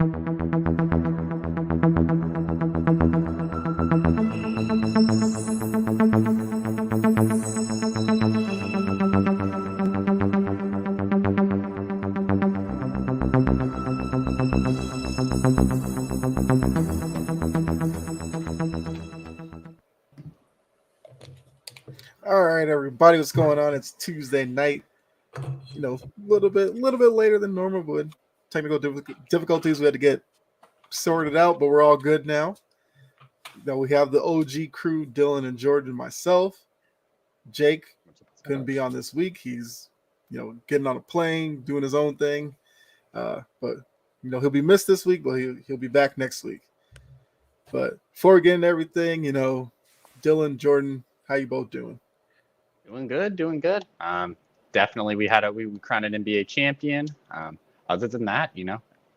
All right, everybody, what's going on? It's Tuesday night. A little bit later than normal, but technical difficulties we had to get sorted out, but we're all good now. We have the OG crew, Dylan and Jordan, myself. Jake couldn't be on this week. He's, getting on a plane, doing his own thing. But he'll be missed this week, but he'll be back next week. But before we get into everything, Dylan, Jordan, how you both doing? Doing good. Definitely we crowned an NBA champion. Other than that,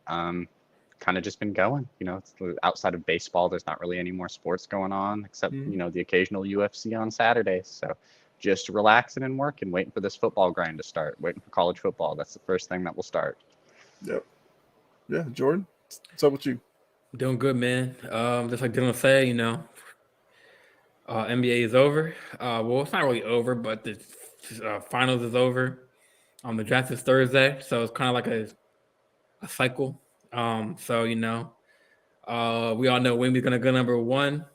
kind of just been going. It's outside of baseball, there's not really any more sports going on except, the occasional UFC on Saturdays. So just relaxing and working, waiting for this football grind to start, waiting for college football. That's the first thing that will start. Yep. Yeah, Jordan, what's up with you? Doing good, man. Just like Dylan said, NBA is over. Well, it's not really over, but the finals is over. The draft is Thursday, so it's kind of like a cycle. So we all know Wemby's gonna go number one.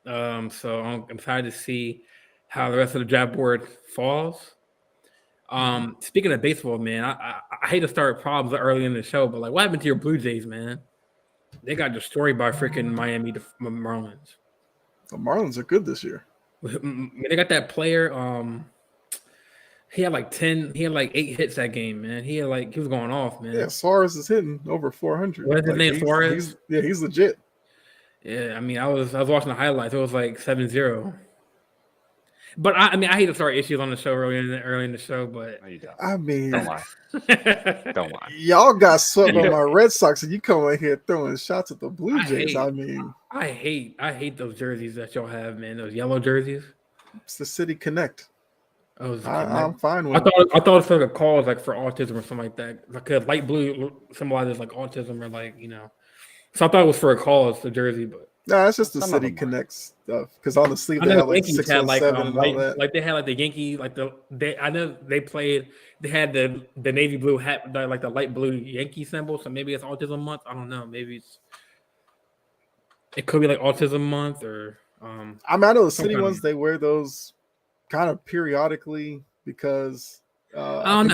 So I'm excited to see how the rest of the draft board falls. Speaking of baseball, man, I hate to start problems early in the show, but like, what happened to your Blue Jays, man? They got destroyed by freaking Miami Marlins. The Marlins are good this year. They got that player. He had like 8 hits that game, man. He was going off, man. Yeah, Suarez is hitting over 400. What's his name, Suarez? He's legit. Yeah, I mean, I was watching the highlights. It was like 7-0. But I hate to start issues on the show early in the show, but No, you don't. I mean, Don't lie. Don't lie. Y'all got swept by my Red Sox, and you come in here throwing shots at the Blue Jays. I hate those jerseys that y'all have, man. Those yellow jerseys. It's the City Connect. I'm fine with I thought it was like a cause like for autism or something like that. Like light blue symbolizes like autism or like So I thought it was for a cause, the jersey, but no, it's just the City Connect stuff. Because on the sleeve they had like 617 and all that. Like they had like the Yankee, I know they played. They had the navy blue hat, like the light blue Yankee symbol. So maybe it's Autism Month. I don't know. Maybe it could be like Autism Month or. I know the City ones. They wear those kind of periodically because. I don't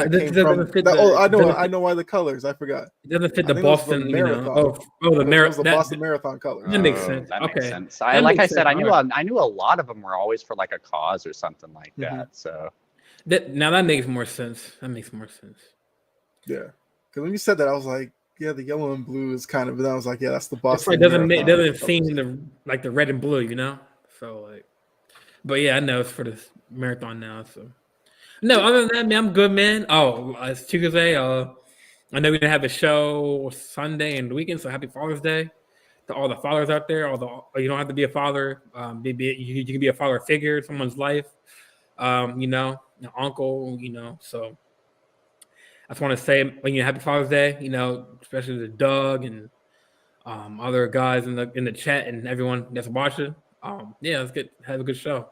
know. I know why the colors. I forgot. It doesn't fit the Boston the marathon. The marathon. The Boston Marathon colors. That makes sense. That okay. makes sense. I knew a lot of them were always for like a cause or something like that. So now that makes more sense. Yeah, because when you said that, I was like, yeah, the yellow and blue is kind of. And I was like, yeah, that's the Boston. It doesn't seem like the red and blue, So like, but yeah, I know it's for the marathon now. So. No, other than that, man, I'm good, man. Oh, it's Tuesday. I know we're gonna have a show Sunday and the weekend, so happy Father's Day to all the fathers out there. You don't have to be a father. You can be a father figure in someone's life. An uncle. So I just want to say, happy Father's Day. Especially to Doug and other guys in the chat and everyone that's watching. Let's have a good show.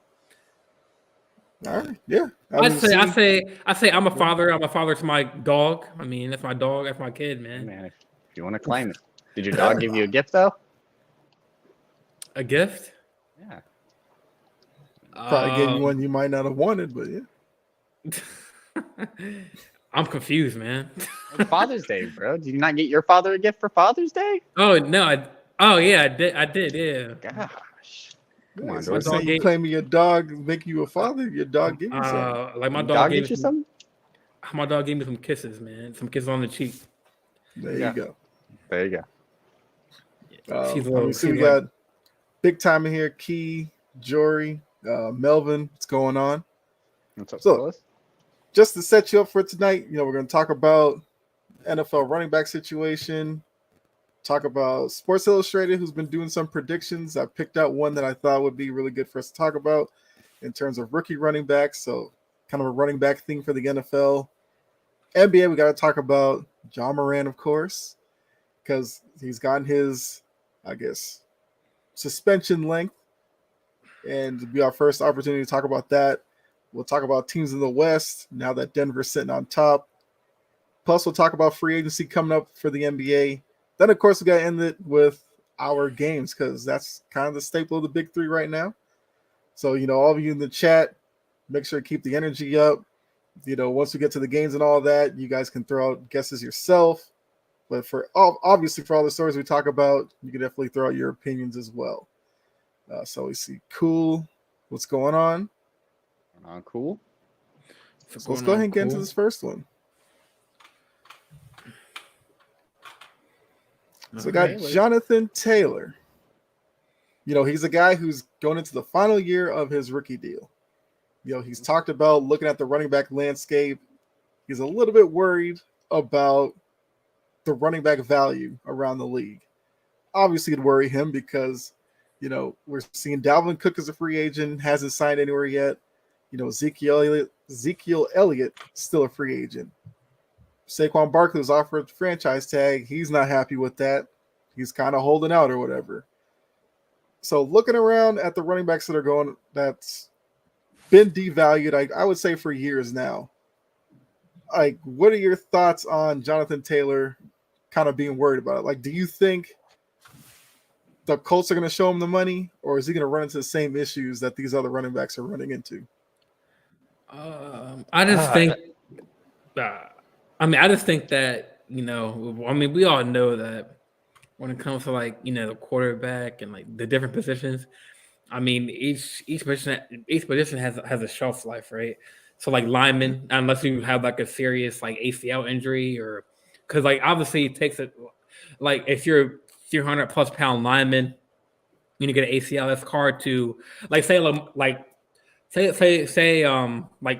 All right, yeah. I say I'm a father. I'm a father to my dog. I mean, that's my dog. That's my kid, man. If you want to claim it. Did your dog give you a gift though? A gift? Yeah. Probably gave you one you might not have wanted, but yeah. I'm confused, man. Father's Day, bro. Did you not get your father a gift for Father's Day? Oh no! I did. Yeah. Gosh. Come on, don't say you claiming your dog make you a father. Your dog gave you something. Like my dog gave you something. My dog gave me some kisses, man. Some kisses on the cheek. There you go. We got big time in here. Key, Jory, Melvin. What's going on? What's up, so, just to set you up for tonight, we're going to talk about NFL running back situation. Talk about Sports Illustrated, who's been doing some predictions. I picked out one that I thought would be really good for us to talk about in terms of rookie running backs. So kind of a running back thing for the NFL. NBA, we got to talk about Ja Morant, of course. because he's gotten his, I guess, suspension length, and it'll be our first opportunity to talk about that. We'll talk about teams in the West now that Denver's sitting on top. Plus, we'll talk about free agency coming up for the NBA. Then, of course, we got to end it with our games because that's kind of the staple of the big three right now. So, all of you in the chat, make sure to keep the energy up. Once we get to the games and all that, you guys can throw out guesses yourself. But obviously, for all the stories we talk about, you can definitely throw out your opinions as well. So we see Cool. What's going on? Cool. So let's go ahead and get into this first one. So we got Jonathan Taylor. He's a guy who's going into the final year of his rookie deal. He's talked about looking at the running back landscape. He's a little bit worried about the running back value around the league. Obviously, it'd worry him because, we're seeing Dalvin Cook as a free agent, hasn't signed anywhere yet. Ezekiel Elliott still a free agent. Saquon Barkley was offered franchise tag. He's not happy with that. He's kind of holding out or whatever. So looking around at the running backs that's been devalued, I would say for years now. What are your thoughts on Jonathan Taylor kind of being worried about it? Do you think the Colts are going to show him the money, or is he going to run into the same issues that these other running backs are running into? I just think that, we all know that when it comes to the quarterback and the different positions, each position has a shelf life, right? So linemen, unless you have a serious ACL injury, or because obviously it takes it if you're 300+ pound lineman, you get an ACL, it's hard to say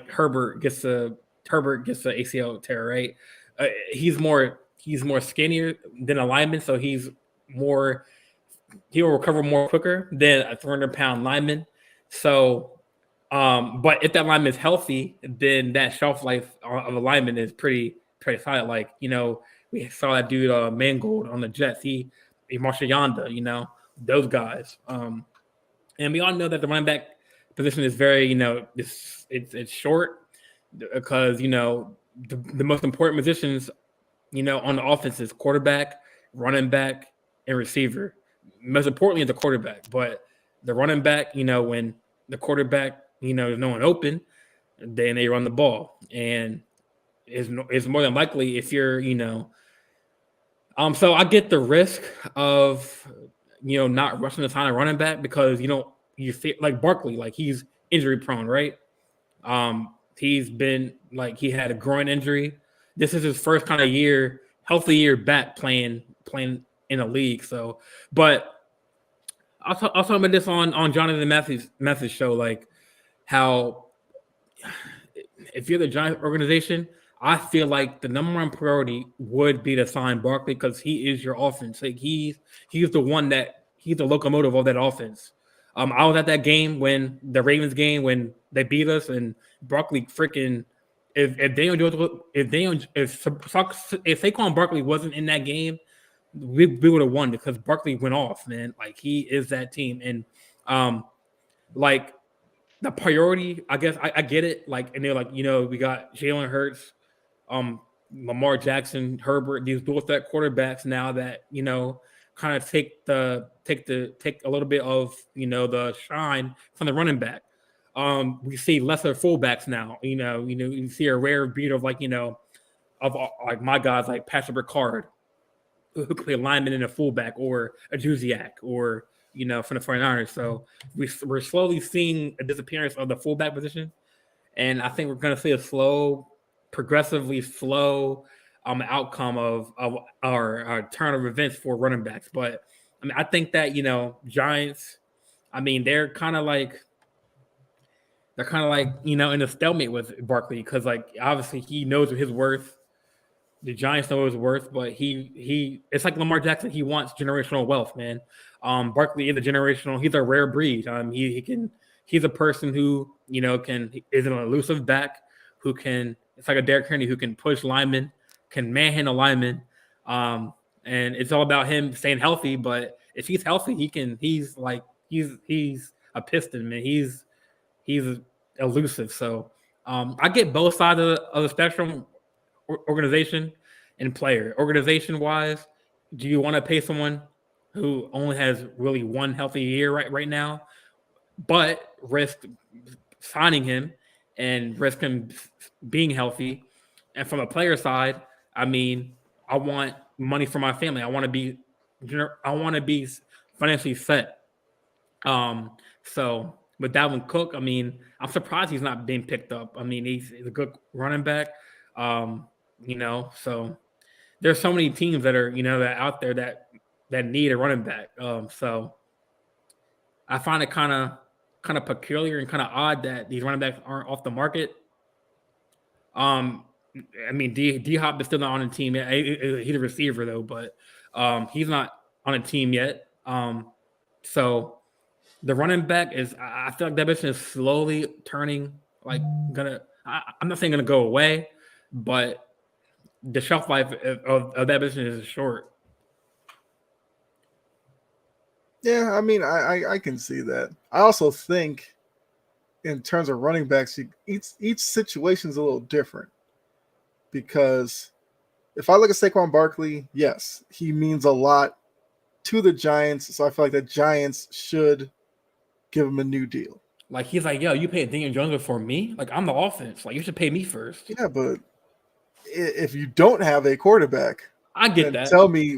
Herbert gets a ACL tear, right? He's more skinnier than a lineman, so he'll recover more quicker than a 300-pound lineman. So, but if that lineman is healthy, then that shelf life of a lineman is pretty solid. We saw that dude Mangold on the Jets. He Marshall Yanda, those guys. And we all know that the running back position is very, it's short because the most important positions, on the offense is quarterback, running back, and receiver. Most importantly, the quarterback. But the running back, when the quarterback, there's no one open, then they run the ball. And it's more than likely if you're, so I get the risk of, not rushing the time of running back because, you feel like Barkley, he's injury prone, right? He's been he had a groin injury. This is his first kind of healthy year back playing in the league. So, but I'll talk about this on Jonathan Matthews show, how if you're the Giants organization, I feel like the number one priority would be to sign Barkley because he is your offense. He's the one he's the locomotive of that offense. I was at that game the Ravens game when they beat us, and Barkley freaking if Saquon Barkley wasn't in that game, we would have won because Barkley went off, man. He is that team, and the priority, I guess I get it. And they're we got Jalen Hurts, Lamar Jackson, Herbert, these dual threat quarterbacks now that kind of take a little bit of the shine from the running back. We see lesser fullbacks now. You see a rare breed of of my guys like Patrick Ricard, who could play a lineman and a fullback, or a Juziak, or from the 49ers. So we're slowly seeing a disappearance of the fullback position, and I think we're going to see a progressively slow outcome of our turn of events for running backs. But I think that Giants, they're kind of in a stalemate with Barkley because obviously he knows his worth. The Giants know his worth, but he it's like Lamar Jackson. He wants generational wealth, man. Barkley is he's a rare breed. He's a person who is an elusive back who it's like a Derrick Henry who can push linemen, can manhandle linemen. and it's all about him staying healthy. But if he's healthy, he's a piston, man. He's elusive. So I get both sides of the spectrum, organization and player. Organization wise, do you want to pay someone who only has really one healthy year right now, but risk signing him and risk him being healthy? And from a player side, I mean, I want money for my family. I want to be financially set. So with Dalvin Cook, I mean, I'm surprised he's not being picked up. I mean, he's a good running back. So there's so many teams that are, that out there that need a running back. So I find it kind of peculiar and kind of odd that these running backs aren't off the market. I mean, D Hop is still not on the team yet. He's a receiver though, but he's not on a team yet. So the running back I feel like that position is slowly turning. Like I'm not saying gonna go away, but the shelf life of that position is short. Yeah, I mean, I can see that. I also think, in terms of running backs, each situation is a little different. Because if I look at Saquon Barkley, yes, he means a lot to the Giants. So I feel like the Giants should give him a new deal. Like, he's like, yo, you paid Daniel Jones before me? Like, I'm the offense. Like, you should pay me first. Yeah, but if you don't have a quarterback, I get that. Tell me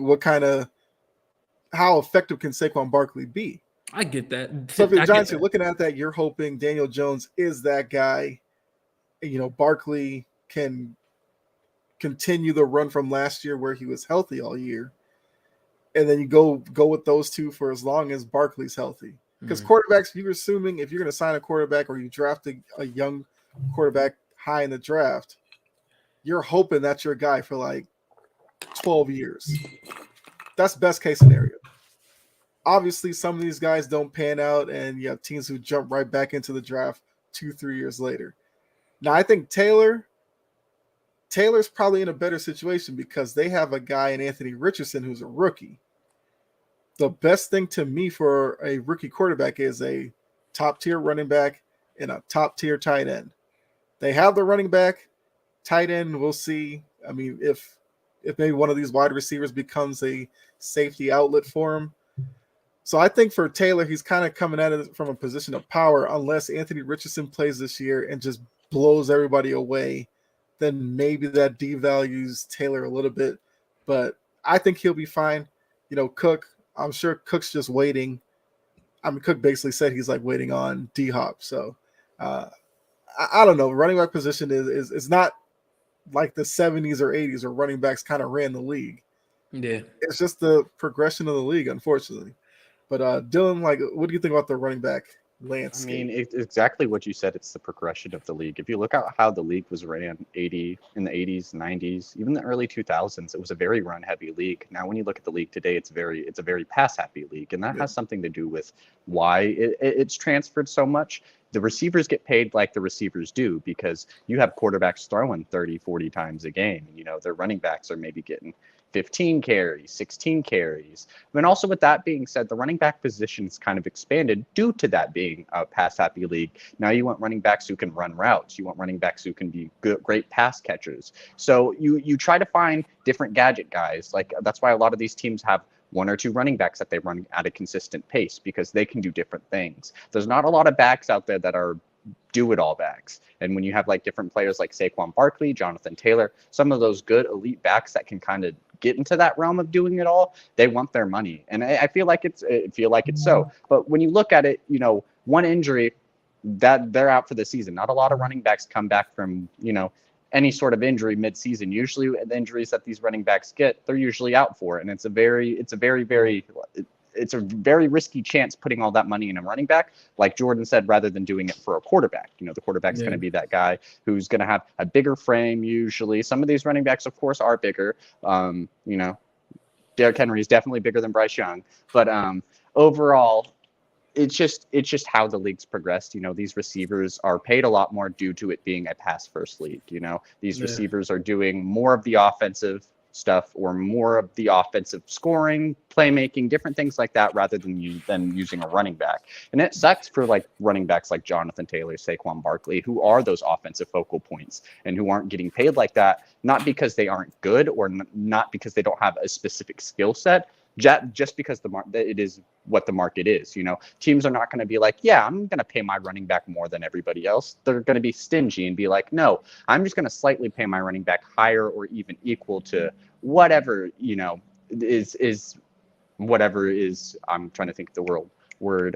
how effective can Saquon Barkley be? I get that. So if the Giants are looking at that, you're hoping Daniel Jones is that guy. Barkley can continue the run from last year where he was healthy all year. And then you go with those two for as long as Barkley's healthy. Because quarterbacks, you're assuming if you're going to sign a quarterback or you draft a young quarterback high in the draft, you're hoping that's your guy for like 12 years. That's best case scenario. Obviously, some of these guys don't pan out, and you have teams who jump right back into the draft 2-3 years later. Now, I think Taylor's probably in a better situation because they have a guy in Anthony Richardson who's a rookie. The best thing to me for a rookie quarterback is a top-tier running back and a top-tier tight end. They have the running back. Tight end, we'll see. I mean, if maybe one of these wide receivers becomes a safety outlet for him. So I think for Taylor, he's kind of coming at it from a position of power. Unless Anthony Richardson plays this year and just blows everybody away, then maybe that devalues Taylor a little bit. But I think he'll be fine. Cook, I'm sure Cook's just waiting. I mean, Cook basically said he's like waiting on D-Hop. So I don't know. Running back position is not like the 70s or 80s where running backs kind of ran the league. Yeah. It's just the progression of the league, unfortunately. But Dylan, what do you think about the running back landscape? I mean, it's exactly what you said. It's the progression of the league. If you look at how the league was ran in the 80s, 90s, even the early 2000s, it was a very run-heavy league. Now, when you look at the league today, it's a very pass-happy league, and that has something to do with why it's transferred so much. The receivers get paid like the receivers do because you have quarterbacks throwing 30, 40 times a game. Their running backs are maybe getting 15 carries, 16 carries. And also with that being said, the running back position is kind of expanded due to that being a pass-happy league. Now you want running backs who can run routes. You want running backs who can be great pass catchers. So you try to find different gadget guys. Like that's why a lot of these teams have one or two running backs that they run at a consistent pace because they can do different things. There's not a lot of backs out there that are do-it-all backs. And when you have like different players like Saquon Barkley, Jonathan Taylor, some of those good elite backs that can kind of get into that realm of doing it all, they want their money. And I feel like it's so. But when you look at it, one injury, that they're out for the season. Not a lot of running backs come back from, any sort of injury mid-season. Usually the injuries that these running backs get, they're usually out for. And it's a very risky chance putting all that money in a running back, like Jordan said, rather than doing it for a quarterback. The quarterback's going to be that guy who's going to have a bigger frame usually. Some of these running backs, of course, are bigger. Derrick Henry is definitely bigger than Bryce Young. But overall, it's just how the league's progressed. These receivers are paid a lot more due to it being a pass-first league. These receivers are doing more of the offensive stuff or more of the offensive scoring, playmaking, different things like that, rather than using a running back. And it sucks for like running backs like Jonathan Taylor, Saquon Barkley, who are those offensive focal points and who aren't getting paid like that, not because they aren't good or not because they don't have a specific skill set, just because it is what the market is. Teams are not going to be like, yeah, I'm going to pay my running back more than everybody else. They're going to be stingy and be like, no, I'm just going to slightly pay my running back higher or even equal to whatever, is whatever is, I'm trying to think of the word,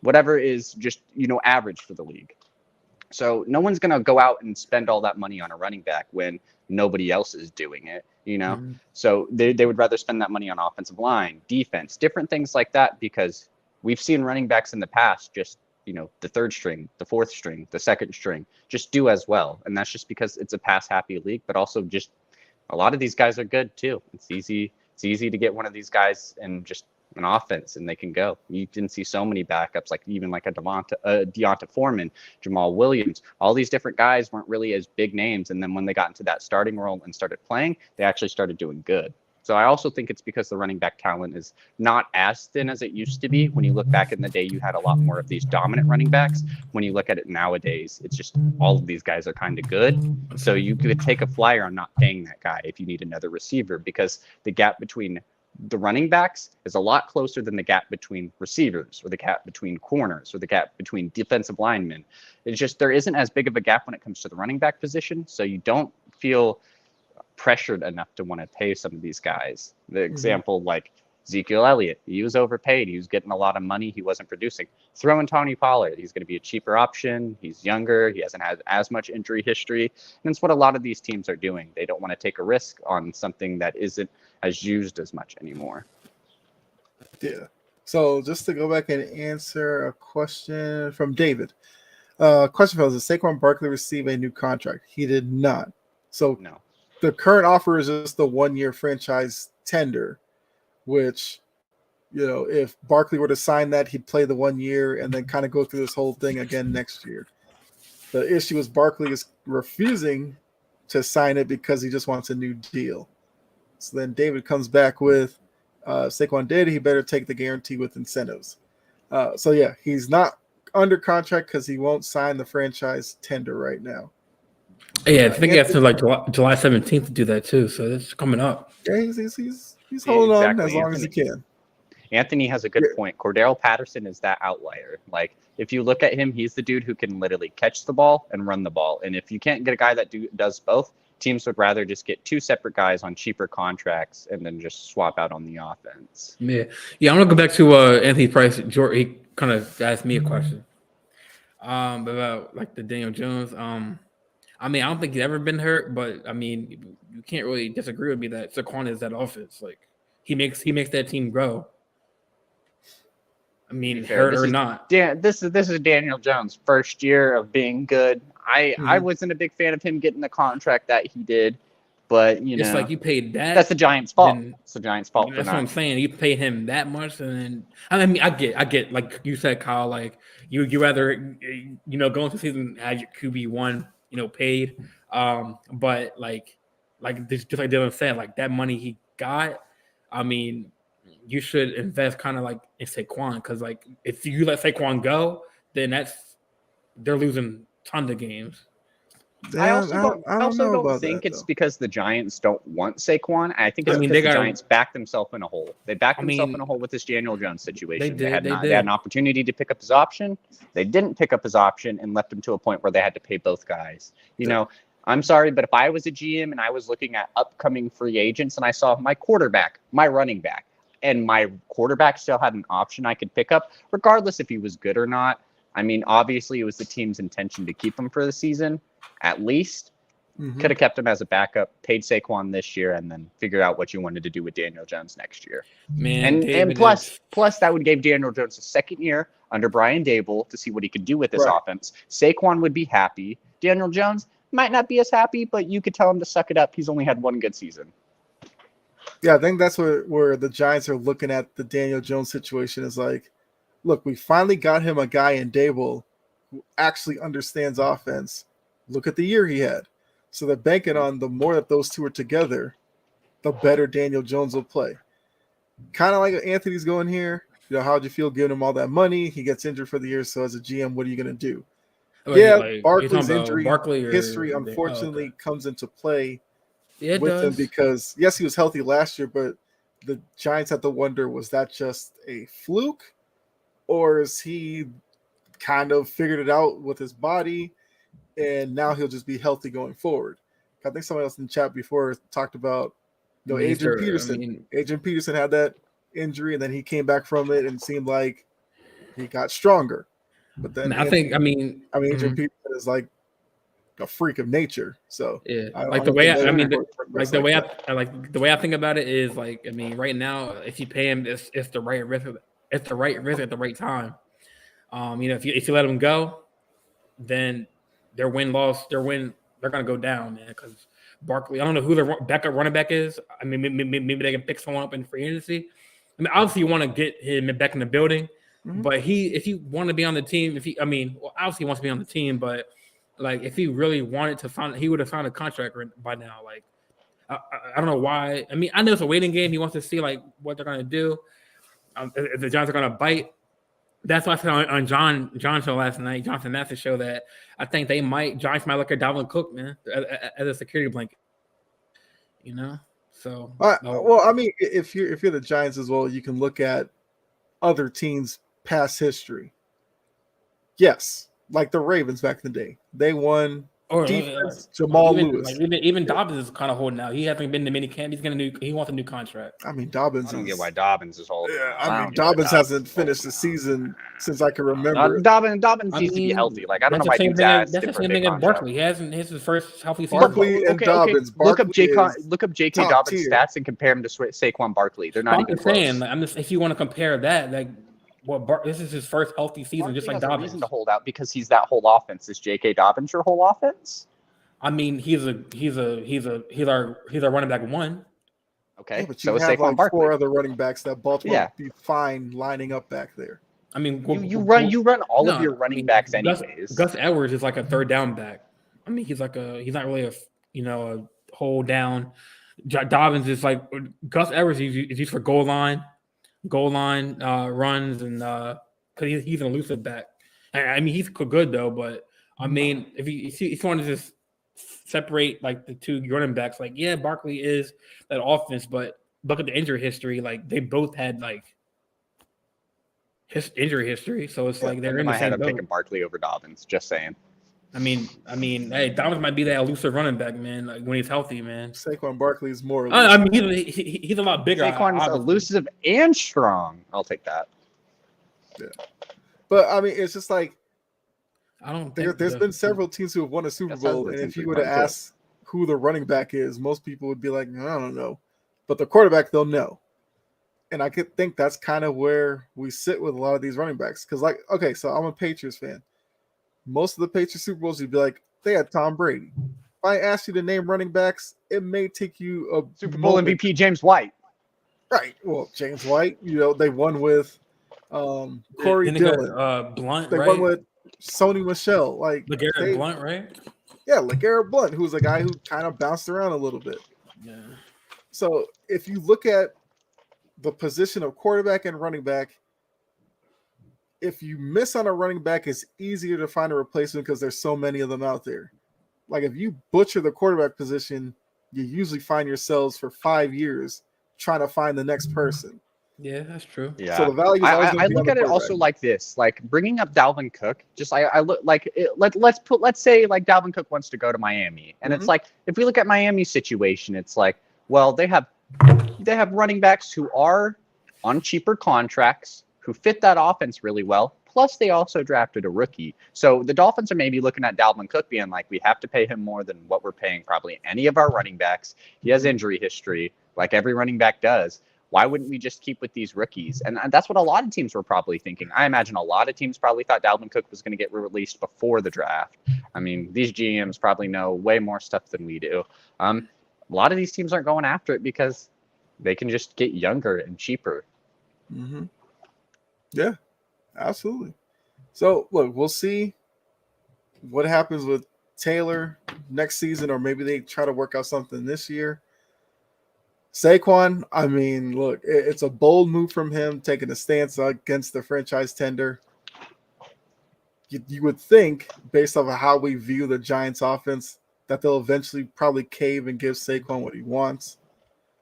whatever is just, average for the league. So no one's going to go out and spend all that money on a running back when nobody else is doing it, So they would rather spend that money on offensive line, defense, different things like that, because we've seen running backs in the past just, the third string, the fourth string, the second string, just do as well. And that's just because it's a pass-happy league, but also just a lot of these guys are good too. It's easy to get one of these guys and just an offense and they can go. You can see so many backups, like even like a Deonta Foreman, Jamal Williams, all these different guys weren't really as big names. And then when they got into that starting role and started playing, they actually started doing good. So I also think it's because the running back talent is not as thin as it used to be. When you look back in the day, you had a lot more of these dominant running backs. When you look at it nowadays, it's just all of these guys are kind of good. So you could take a flyer on not paying that guy if you need another receiver, because the gap between the running backs is a lot closer than the gap between receivers or the gap between corners or the gap between defensive linemen. It's just there isn't as big of a gap when it comes to the running back position. So you don't feel pressured enough to want to pay some of these guys. The example, like Ezekiel Elliott, he was overpaid. He was getting a lot of money. He wasn't producing. Throw in Tony Pollard. He's going to be a cheaper option. He's younger. He hasn't had as much injury history. And it's what a lot of these teams are doing. They don't want to take a risk on something that isn't as used as much anymore. Yeah. So just to go back and answer a question from David. Question was, did Saquon Barkley receive a new contract? He did not. So No. The current offer is just the 1-year franchise tender, which, if Barkley were to sign that, he'd play the 1 year and then kind of go through this whole thing again next year. The issue is Barkley is refusing to sign it because he just wants a new deal. So then David comes back with, Saquon did, he better take the guarantee with incentives. So yeah, he's not under contract because he won't sign the franchise tender right now. Yeah, I think you have to like July 17th to do that too. So it's coming up. Yeah, he's holding on as long as he can. Anthony has a good point. Cordero Patterson is that outlier. Like, if you look at him, he's the dude who can literally catch the ball and run the ball. And if you can't get a guy that does both, teams would rather just get two separate guys on cheaper contracts and then just swap out on the offense. Yeah. I'm gonna go back to Anthony Price. He kind of asked me a question about like the Daniel Jones. I don't think he's ever been hurt, but you can't really disagree with me that Saquon is that offense. Like he makes that team grow. Hurt or not. Yeah, this is Daniel Jones' first year of being good. I wasn't a big fan of him getting the contract that he did, but it's like you paid that. That's the Giants' fault. It's the Giants' fault. That's what I'm saying. You paid him that much, and then I get like you said, Kyle. Like you rather go into the season as your QB1. Paid. But like just like Dylan said, like that money he got, you should invest kind of like in Saquon, because like if you let Saquon go, then they're losing tons of games. I also don't think it's because the Giants don't want Saquon. I think it's because the Giants backed themselves in a hole. They backed themselves in a hole with this Daniel Jones situation. They had an opportunity to pick up his option. They didn't pick up his option and left him to a point where they had to pay both guys. I'm sorry, but if I was a GM and I was looking at upcoming free agents and I saw my quarterback, my running back, and my quarterback still had an option I could pick up, regardless if he was good or not. Obviously it was the team's intention to keep him for the season. At least could have kept him as a backup, paid Saquon this year, and then figured out what you wanted to do with Daniel Jones next year. And plus that would give Daniel Jones a second year under Brian Dable to see what he could do with this offense. Saquon would be happy. Daniel Jones might not be as happy, but you could tell him to suck it up. He's only had one good season. Yeah, I think that's where the Giants are looking at the Daniel Jones situation is like, look, we finally got him a guy in Dable who actually understands offense. Look at the year he had. So they're banking on the more that those two are together, the better Daniel Jones will play. Kind of like Anthony's going here. How'd you feel giving him all that money? He gets injured for the year. So as a GM, what are you going to do? Barkley's injury history unfortunately comes into play with him because, yes, he was healthy last year, but the Giants have to wonder, was that just a fluke? Or is he kind of figured it out with his body and now he'll just be healthy going forward? I think somebody else in the chat before talked about Adrian Peterson. Adrian Peterson had that injury and then he came back from it and seemed like he got stronger. But then Adrian Peterson is like a freak of nature. So yeah, the way I think about it is right now, if you pay him, it's the right risk. It's the right risk at the right time. If you let him go, then they're gonna go down, man. Because Barkley, I don't know who their backup running back is. I mean, maybe they can pick someone up in free agency. I mean, obviously you want to get him back in the building, but if you want to be on the team, obviously he wants to be on the team, but if he really wanted to sign, he would have signed a contract by now. I don't know why. I mean, I know it's a waiting game. He wants to see what they're gonna do. If the Giants are gonna bite. That's why I said on John's show last night, Jonathan Mathis show, that I think Giants might look at Dalvin Cook, man, as a security blanket. So. Well, I mean, if you're the Giants as well, you can look at other teams' past history. Yes, like the Ravens back in the day, they won. Defense, Jamal Lewis. Even Dobbins is kind of holding out. He hasn't been to mini camp. He wants a new contract. I mean, Dobbins. I don't get why Dobbins is holding. Yeah, Dobbins hasn't finished the season since I can remember. Dobbins needs to be healthy. I don't know why dudes ask. That's the same thing as Barkley. He hasn't his first healthy season. Barkley and Dobbins. Look up J.K. Dobbins' stats and compare him to Saquon Barkley. They're not even close. If you want to compare that, this is his first healthy season, Barkley just like Dobbins. Reason to hold out because he's that whole offense. Is J.K. Dobbins your whole offense? I mean, he's our running back one. Okay, yeah, but you have Saquon 4 other running backs that Baltimore would be fine lining up back there. I mean, you run all of your running backs anyways. Gus Edwards is like a third down back. I mean, he's not really a hold down. Dobbins is like Gus Edwards is used for goal line runs, and because he's an elusive back. I mean, he's good though, but I mean, if you want to just separate the two running backs, Barkley is that offense, but look at the injury history. They both had his injury history, so it's they're in the same boat. I'm picking Barkley over Dobbins. Just saying. I mean, hey, Dobbins might be that elusive running back, man. When he's healthy, man. Saquon Barkley is more elusive. I mean, he's a lot bigger. Saquon is elusive and strong. I'll take that. Yeah, but I mean, it's just I don't. There's been several teams who have won a Super Bowl, and if you would have asked who the running back is, most people would be like, I don't know, but the quarterback they'll know. And I could think that's kind of where we sit with a lot of these running backs, because so I'm a Patriots fan. Most of the Patriots Super Bowls, you'd be like, they had Tom Brady. If I asked you to name running backs, it may take you a Super Bowl MVP James White. Right. Well, James White, they won with Corey Dillon. Blunt, they won with Sony Michel. LeGarrette Blunt, right? Yeah, LeGarrette Blunt, who's a guy who kind of bounced around a little bit. Yeah. So if you look at the position of quarterback and running back, if you miss on a running back, it's easier to find a replacement because there's so many of them out there. If you butcher the quarterback position, you usually find yourselves for 5 years trying to find the next person. Yeah, that's true. Yeah. So the value. I look at it also like this: bringing up Dalvin Cook. Just I look let's say Dalvin Cook wants to go to Miami, and it's if we look at Miami's situation, it's well they have running backs who are on cheaper contracts, who fit that offense really well. Plus, they also drafted a rookie. So the Dolphins are maybe looking at Dalvin Cook being we have to pay him more than what we're paying probably any of our running backs. He has injury history, like every running back does. Why wouldn't we just keep with these rookies? And that's what a lot of teams were probably thinking. I imagine a lot of teams probably thought Dalvin Cook was going to get released before the draft. I mean, these GMs probably know way more stuff than we do. A lot of these teams aren't going after it because they can just get younger and cheaper. Mm-hmm. Yeah, absolutely. So, look, we'll see what happens with Taylor next season, or maybe they try to work out something this year. Saquon, I mean, look, it's a bold move from him taking a stance against the franchise tender. You would think, based off of how we view the Giants offense, that they'll eventually probably cave and give Saquon what he wants.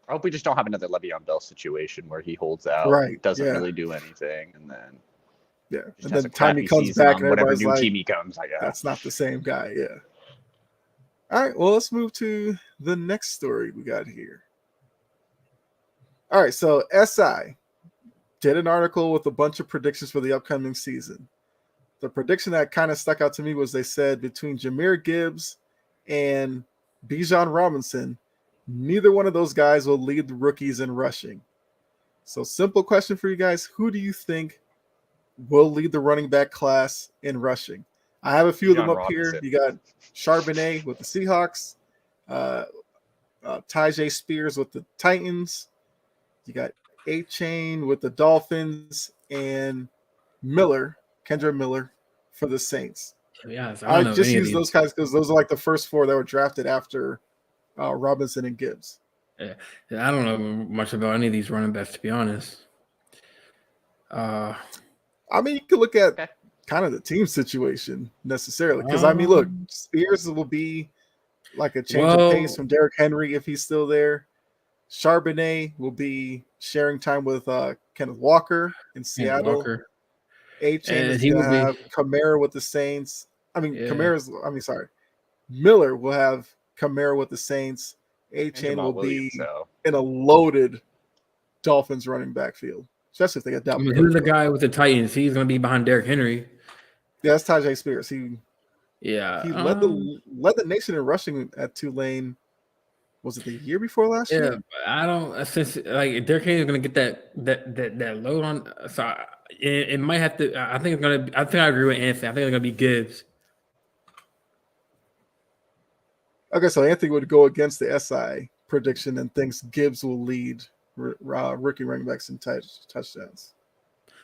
I hope we just don't have another Le'Veon Bell situation where he holds out, Right, doesn't yeah. really do anything, and then Yeah. just And has then a the time crappy he comes season back on and whatever everybody's new like, team he comes. I guess that's not the same guy. Yeah. All right. Well, let's move to the next story we got here. All right. So SI did an article with a bunch of predictions for the upcoming season. The prediction that kind of stuck out to me was they said between Jahmyr Gibbs and Bijan Robinson, neither one of those guys will lead the rookies in rushing. So simple question for you guys. Who do you think will lead the running back class in rushing? I have a few of them Bijan up here. Robinson. You got Charbonnet with the Seahawks, Tyjae Spears with the Titans. You got A-Chain with the Dolphins and Kendra Miller for the Saints. Yeah, so I don't know just any of use these. those guys because those are like the first four that were drafted after Robinson and Gibbs. Yeah, I don't know much about any of these running backs, to be honest. I mean, you could look at kind of the team situation necessarily because look, Spears will be like a change of pace from Derrick Henry if he's still there. Charbonnet will be sharing time with Kenneth Walker in Seattle. A-Chain is going to have Kamara with the Saints. Miller will have Kamara with the Saints. A-Chain will be in a loaded Dolphins running back field, especially if they get Dalvin. Who's the guy with the Titans? He's going to be behind Derrick Henry. Yeah, that's Tyjae Spears. He led the nation in rushing at Tulane. Was it the year before last year? Yeah, I don't. Since like Derrick Henry is going to get that load on, so it might have to. I think it's going to. I think I agree with Anthony. I think it's going to be Gibbs. Okay, so Anthony would go against the SI prediction and thinks Gibbs will lead rookie running backs in touchdowns.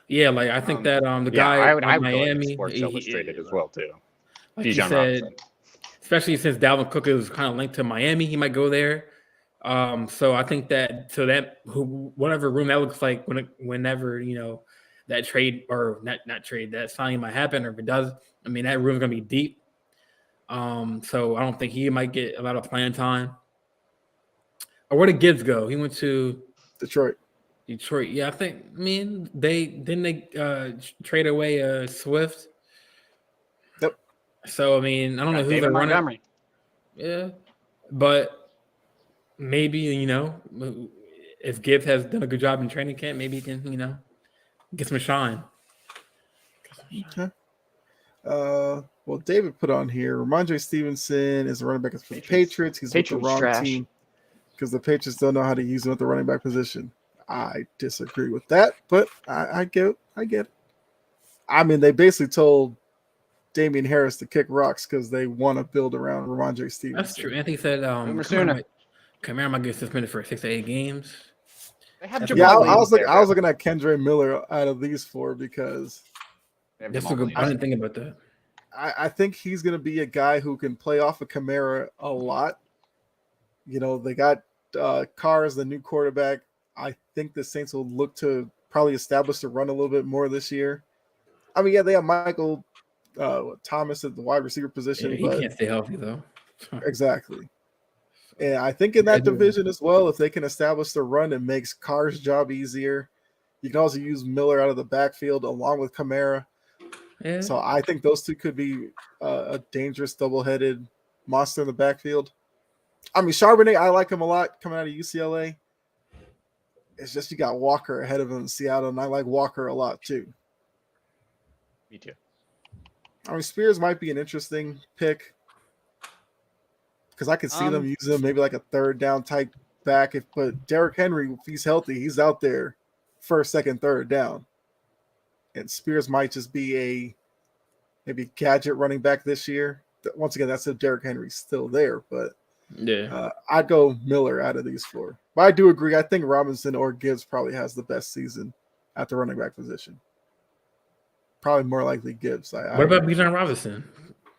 Yeah, like I think that the guy I would Miami, Sports Illustrated as well too. Like you said, especially since Dalvin Cook is kind of linked to Miami, he might go there. So I think that whatever room that looks like whenever that trade or not trade that signing might happen, or if it does, I mean that room's gonna be deep. So I don't think he might get a lot of playing time. Or where did Gibbs go? He went to Detroit. Yeah, they trade away Swift. Yep. So I mean, I don't know who they're running. Yeah, but maybe if Gibbs has done a good job in training camp, maybe he can get some shine. Okay. Well, David put on here, Ramondre Stevenson is a running back for the Patriots. He's with the wrong team because the Patriots don't know how to use him at the running back position. I disagree with that, but I get it. I mean, they basically told Damian Harris to kick rocks because they want to build around Ramondre Stevenson. That's true. Anthony said Kamara might get suspended for 6 to 8 games. I was looking at Kendra Miller out of these four because I didn't think about that. I think he's going to be a guy who can play off of Kamara a lot. They got Carr as the new quarterback. I think the Saints will look to probably establish the run a little bit more this year. I mean, yeah, they have Michael Thomas at the wide receiver position. Yeah, he can't stay healthy, though. Exactly. And I think in that division as well, if they can establish the run, it makes Carr's job easier. You can also use Miller out of the backfield along with Kamara. Yeah. So I think those two could be a dangerous double-headed monster in the backfield. I mean, Charbonnet, I like him a lot coming out of UCLA. It's just you got Walker ahead of him in Seattle, and I like Walker a lot too. Me too. I mean, Spears might be an interesting pick because I could see them using him maybe like a third down type back. But Derrick Henry, if he's healthy, he's out there first, second, third down. And Spears might just be a maybe gadget running back this year. Once again, that's if Derrick Henry's still there. But yeah, I'd go Miller out of these four. But I do agree. I think Robinson or Gibbs probably has the best season at the running back position. Probably more likely Gibbs. What about Bijan Robinson?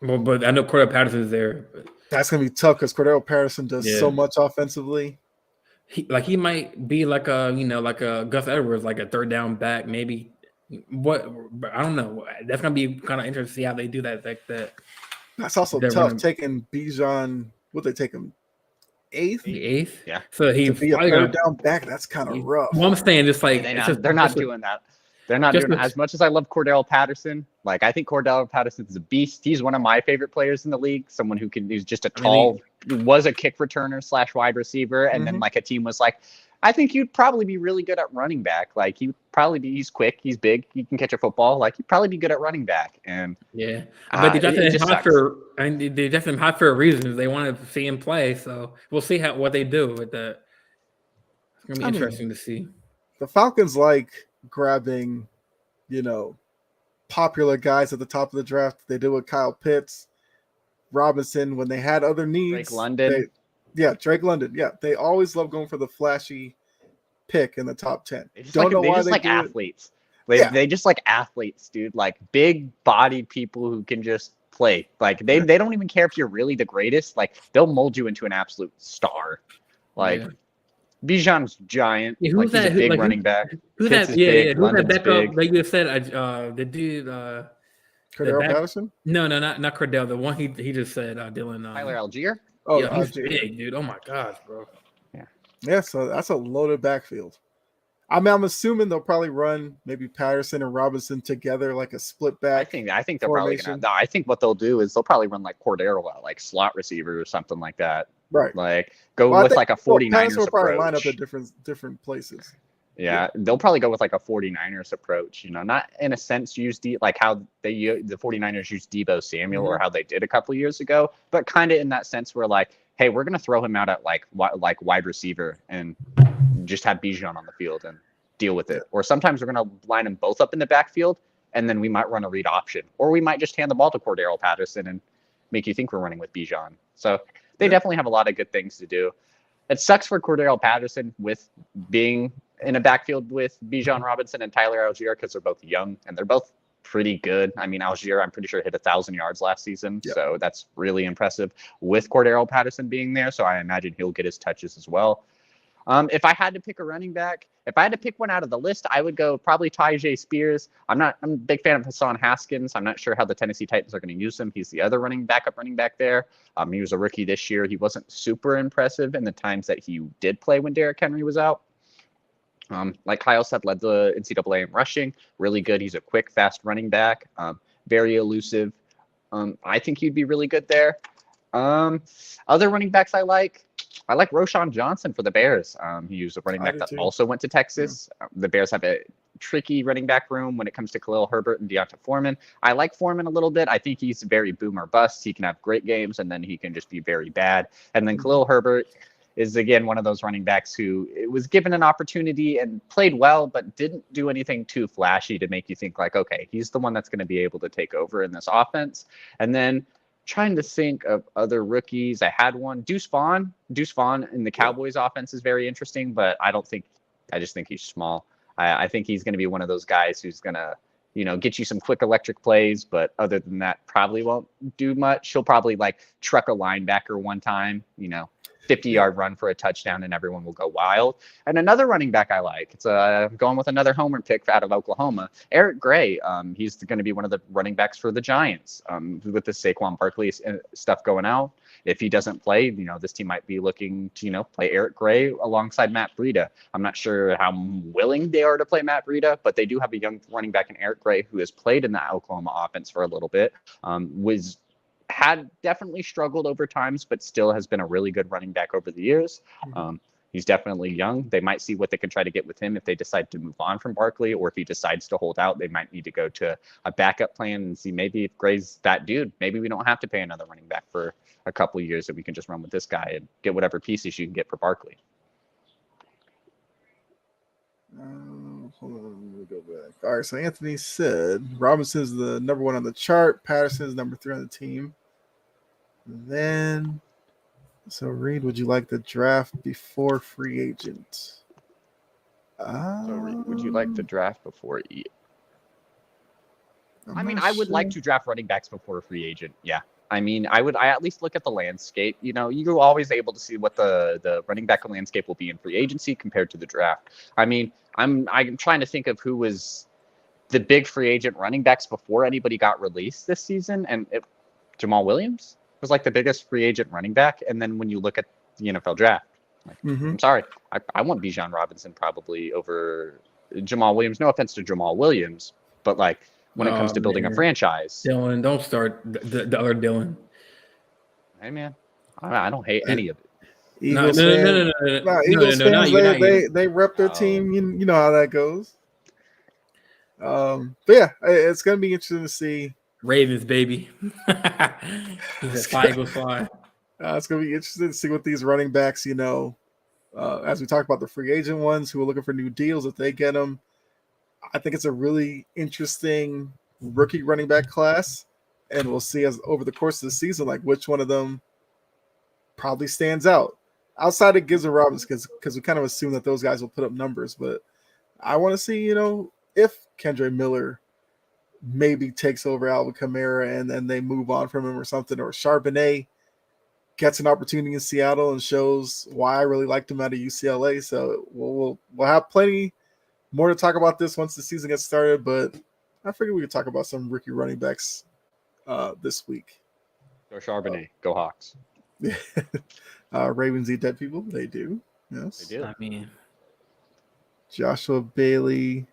Well, but I know Cordell Patterson's there. But that's going to be tough because Cordell Patterson does so much offensively. he might be like a like a Gus Edwards, like a third down back, maybe. What I don't know. That's gonna be kind of interesting to see how they do that. Like that. That's also They're tough running taking Bijan. Would they take him eighth the eighth, Yeah. so to he's be a probably third gonna. down back? That's kind of rough. Well, I'm saying just like They it's not, just they're not just a- doing that. They're not just doing a- as much as I love Cordell Patterson. Like I think Cordell Patterson's a beast. He's one of my favorite players in the league. Someone who's just a tall, was a kick returner / wide receiver, and then like a team was like, I think you'd probably be really good at running back. Like he's quick, he's big, he can catch a football. Like he'd probably be good at running back. And Yeah, but they drafted it him just hot sucks. they drafted him hot for a reason. They wanted to see him play, so we'll see what they do with that. It's gonna be interesting to see. The Falcons like grabbing, popular guys at the top of the draft. They did with Kyle Pitts, Robinson when they had other needs. Drake London. Drake London. Yeah, they always love going for the flashy pick in the top 10. They just Don't know they why just they like do athletes. it. They just like athletes, dude. Like big-bodied people who can just play. Like they don't even care if you're really the greatest. Like they'll mold you into an absolute star. Like Bijan's giant. Yeah, like he's a big running back. Who's Pitts that? is Yeah, big. yeah. Who's London's that backup? big. Like you said, the dude. Cordell Patterson? No, not Cordell. The one he just said, Dylan. Tyler Algier. Oh, yeah, he's big, dude. Oh my gosh, bro. Yeah, so that's a loaded backfield. I mean, I'm assuming they'll probably run maybe Patterson and Robinson together like a split back. I think they're probably gonna. No, I think what they'll do is they'll probably run like Cordero, like slot receiver or something like that. Right. Like go with like a 49ers Patterson will probably approach. line up at different places. Yeah, they'll probably go with like a 49ers approach, not in a sense use like how the 49ers use Deebo Samuel or how they did a couple of years ago, but kind of in that sense where like, hey, we're going to throw him out at like wide receiver and just have Bijan on the field and deal with it. Or sometimes we're going to line them both up in the backfield and then we might run a read option. Or we might just hand the ball to Cordero Patterson and make you think we're running with Bijan. So they definitely have a lot of good things to do. It sucks for Cordero Patterson with being in a backfield with Bijan Robinson and Tyler Algier because they're both young and they're both pretty good. I mean, Algier, I'm pretty sure hit 1,000 yards last season, so that's really impressive with Cordero Patterson being there. So I imagine he'll get his touches as well. If I had to pick a running back, if I had to pick one out of the list, I would go probably Tyjae Spears. I'm a big fan of Hassan Haskins. I'm not sure how the Tennessee Titans are going to use him. He's the other backup running back there. He was a rookie this year. He wasn't super impressive in the times that he did play when Derrick Henry was out. Like Kyle said, led the NCAA in rushing. Really good. He's a quick, fast running back. Very elusive. I think he'd be really good there. Other running backs I like Roschon Johnson for the Bears. He was a running back that also went to Texas. The Bears have a tricky running back room when it comes to Khalil Herbert and Deonta Foreman. I like Foreman a little bit. I think he's very boomer bust. He can have great games and then he can just be very bad. And then Khalil Herbert is again one of those running backs who was given an opportunity and played well, but didn't do anything too flashy to make you think like, okay, he's the one that's going to be able to take over in this offense. And then trying to think of other rookies. I had one, Deuce Vaughn in the Cowboys offense is very interesting, but I just think he's small. I think he's going to be one of those guys who's going to, get you some quick electric plays, but other than that, probably won't do much. He'll probably like truck a linebacker one time, 50-yard run for a touchdown and everyone will go wild. And another running back I like, it's going with another homer pick out of Oklahoma, Eric Gray. He's going to be one of the running backs for the Giants with the Saquon Barkley stuff going out. If he doesn't play, this team might be looking to, play Eric Gray alongside Matt Breida. I'm not sure how willing they are to play Matt Breida, but they do have a young running back in Eric Gray who has played in the Oklahoma offense for a little bit, had definitely struggled over times, but still has been a really good running back over the years. He's definitely young. They might see what they can try to get with him if they decide to move on from Barkley, or if he decides to hold out, they might need to go to a backup plan and see maybe if Gray's that dude, maybe we don't have to pay another running back for a couple of years and we can just run with this guy and get whatever pieces you can get for Barkley. Hold on, let me go back. All right, so Anthony said Robinson's the number 1 on the chart. Patterson's number 3 on the team. Then, so Reed, would you like the draft before free agent? So Reed, would you like the draft before I would like to draft running backs before a free agent. Yeah. I mean, I at least look at the landscape. You know, you're always able to see what the running back landscape will be in free agency compared to the draft. I mean, I'm trying to think of who was the big free agent running backs before anybody got released this season, and Jamal Williams was like the biggest free agent running back. And then when you look at the NFL draft, like, I'm sorry, I want Bijan Robinson probably over Jamal Williams. No offense to Jamal Williams, but like when it comes to building a franchise, Dylan, don't start the other Dylan. hey man, I don't hate any of it. Eagles no, fans, you. they rep their team. You know how that goes. But yeah, it's gonna be interesting to see. Ravens, baby. He said, "Fly, Eagles, fly." It's gonna be interesting to see what these running backs, as we talk about the free agent ones who are looking for new deals, if they get them. I think it's a really interesting rookie running back class, and we'll see as over the course of the season, like which one of them probably stands out. Outside of Gibbs and Robinson, because we kind of assume that those guys will put up numbers, but I want to see, if Kendre Miller maybe takes over Alvin Kamara and then they move on from him or something, or Charbonnet gets an opportunity in Seattle and shows why I really liked him out of UCLA. So we'll have plenty more to talk about this once the season gets started, but I figured we could talk about some rookie running backs this week. Go Charbonnet, go Hawks. Ravens eat dead people. They do. Yes. They do. I mean, Joshua Bailey.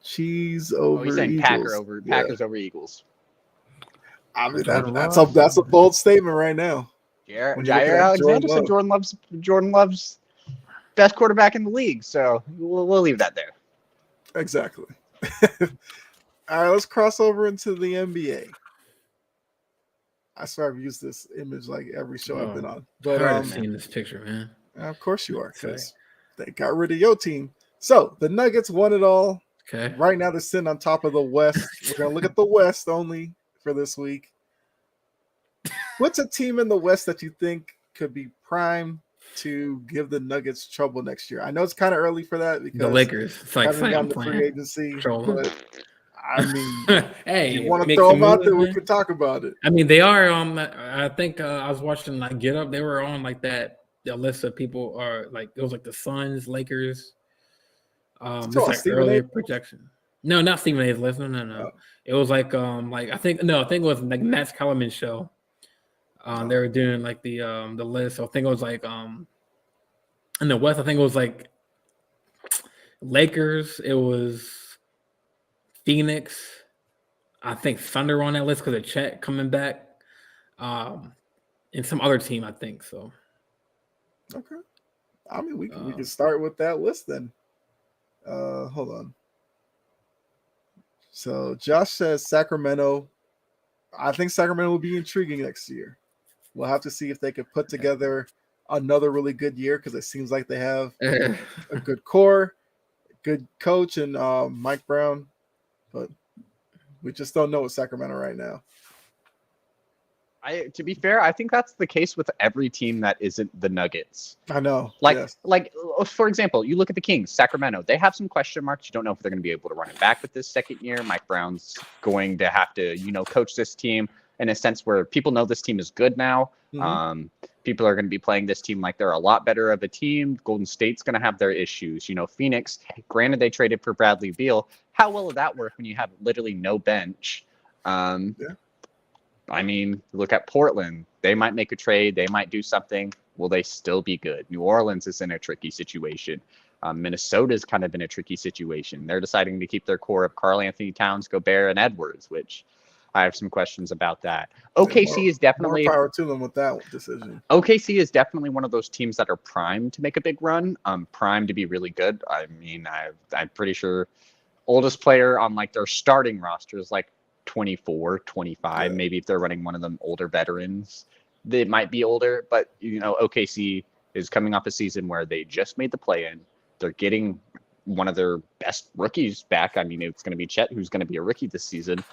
Cheese over he's saying Eagles. Packers over Eagles. I mean, that's a bold statement right now. Jair Alexander said Jordan Love's best quarterback in the league, so we'll leave that there. Exactly. All right, let's cross over into the NBA. I swear I've used this image like every show I've been on. But I've seen this picture, man. Of course you are, because they got rid of your team. So the Nuggets won it all. Okay. Right now they're sitting on top of the West. We're gonna look at the West only for this week. What's a team in the West that you think could be primed to give the Nuggets trouble next year? I know it's kind of early for that because the Lakers. It's like haven't gotten the free agency. But, I mean, hey, you want to throw them out there? We could talk about it. I mean, they are. I think I was watching like Get Up. They were on like the list of people are like it was like the Suns, Lakers. It's like earlier projection. No, not Stephen A's list. No. Oh. It was like I think it was like Matt Kellerman's show. They were doing like the list. So I think it was like in the West. I think it was like Lakers. It was Phoenix. I think Thunder on that list because of Chet coming back. And some other team, I think so. Okay. I mean, we can start with that list then. Hold on. So Josh says Sacramento. I think Sacramento will be intriguing next year. We'll have to see if they could put together another really good year because it seems like they have a good core, good coach, and Mike Brown. But we just don't know with Sacramento right now. To be fair, I think that's the case with every team that isn't the Nuggets. I know. Like, for example, you look at the Kings, Sacramento. They have some question marks. You don't know if they're going to be able to run it back with this second year. Mike Brown's going to have to, coach this team in a sense where people know this team is good now. Mm-hmm. People are going to be playing this team like they're a lot better of a team. Golden State's going to have their issues. Phoenix, granted they traded for Bradley Beal. How well will that work when you have literally no bench? I mean, look at Portland. They might make a trade. They might do something. Will they still be good? New Orleans is in a tricky situation. Minnesota's kind of in a tricky situation. They're deciding to keep their core of Karl Anthony Towns, Gobert, and Edwards, which I have some questions about that. OKC is definitely more power to them with that decision. OKC is definitely one of those teams that are primed to make a big run. Primed to be really good. I mean, I'm pretty sure oldest player on like their starting roster is like 24, 25, maybe if they're running one of them older veterans, they might be older, but OKC is coming off a season where they just made the play-in. They're getting one of their best rookies back. I mean, it's going to be Chet, who's going to be a rookie this season.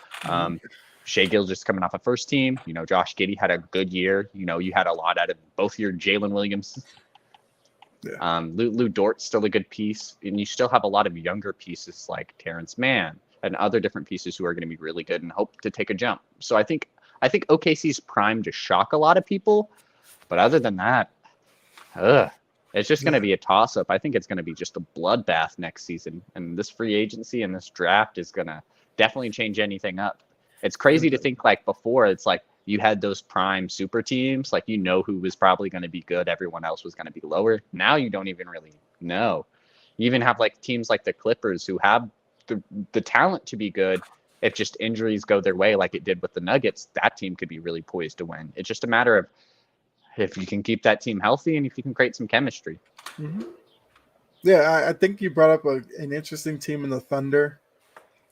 Shea Gilgeous coming off a first team. Josh Giddey had a good year. You had a lot out of both your Jalen Williams. Lou Dort's still a good piece, and you still have a lot of younger pieces like Terrence Mann and other different pieces who are going to be really good and hope to take a jump. So I think I think OKC's primed to shock a lot of people, but other than that, it's just going to be a toss-up. I think it's going to be just a bloodbath next season, and this free agency and this draft is going to definitely change anything up. It's crazy to think like before, it's like you had those prime super teams, like who was probably going to be good, everyone else was going to be lower. Now you don't even really know. You even have like teams like the Clippers who have the talent to be good. If just injuries go their way like it did with the Nuggets, that team could be really poised to win. It's just a matter of if you can keep that team healthy and if you can create some chemistry. Mm-hmm. Yeah, I think you brought up an interesting team in the Thunder.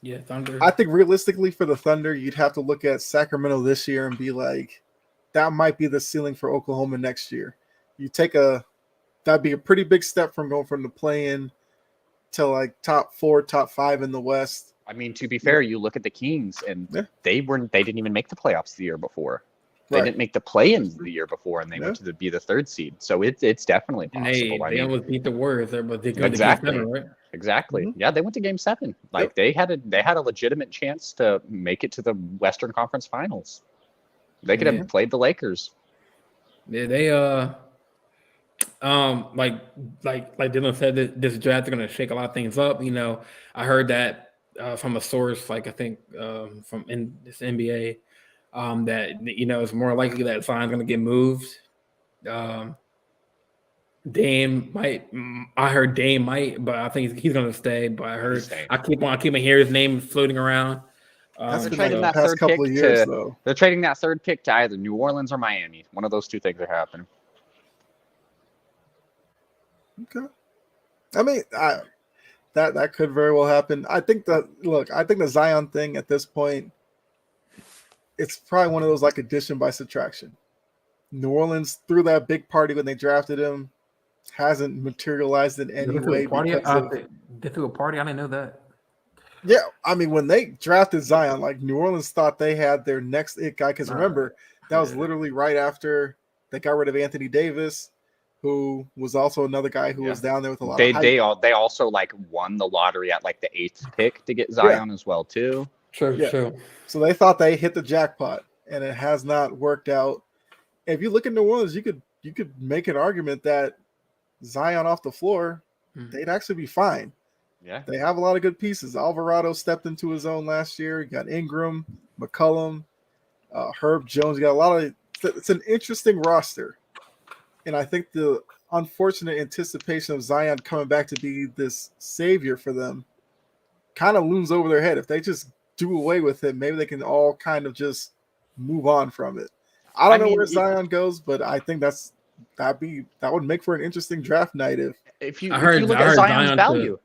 Yeah, Thunder. I think realistically for the Thunder, you'd have to look at Sacramento this year and be like, that might be the ceiling for Oklahoma next year. That'd be a pretty big step from going from the play-in to like top 4, top 5 in the West. I mean, to be fair, you look at the Kings and they didn't even make the playoffs the year before. They didn't make the play-in the year before, and they went to be the 3rd seed. So it's definitely possible. They almost beat the Warriors there, but they go exactly. to Game 7, right? Exactly. Mm-hmm. Yeah, they went to Game 7. Like they had a legitimate chance to make it to the Western Conference Finals. They could have played the Lakers. Yeah, they like Dylan said, this draft is going to shake a lot of things up. I heard that from a source, like I think from in this NBA. That it's more likely that Zion's going to get moved. Dame might. I heard Dame might, but I think he's going to stay. But I keep on hearing his name floating around. They're trading that third pick they're trading that 3rd pick to either New Orleans or Miami. One of those two things are happening. Okay, I mean, that could very well happen. I think the Zion thing at this point, it's probably one of those like addition by subtraction. New Orleans threw that big party when they drafted him, hasn't materialized in any way. They threw a party. I didn't know that. Yeah, I mean, when they drafted Zion, like New Orleans thought they had their next it guy. Because remember, that was literally right after they got rid of Anthony Davis, who was also another guy who was down there with a lot of hype. They also like won the lottery at like the 8th pick to get Zion as well too. True. So they thought they hit the jackpot, and it has not worked out. If you look at New Orleans, you could make an argument that Zion off the floor, they'd actually be fine. Yeah, they have a lot of good pieces. Alvarado stepped into his own last year. You got Ingram, McCollum, Herb Jones. You got a lot of. It's an interesting roster, and I think the unfortunate anticipation of Zion coming back to be this savior for them kind of looms over their head. If they just do away with it, maybe they can all kind of just move on from it. I don't know where Zion goes, but I think that would make for an interesting draft night if you look at Zion's value.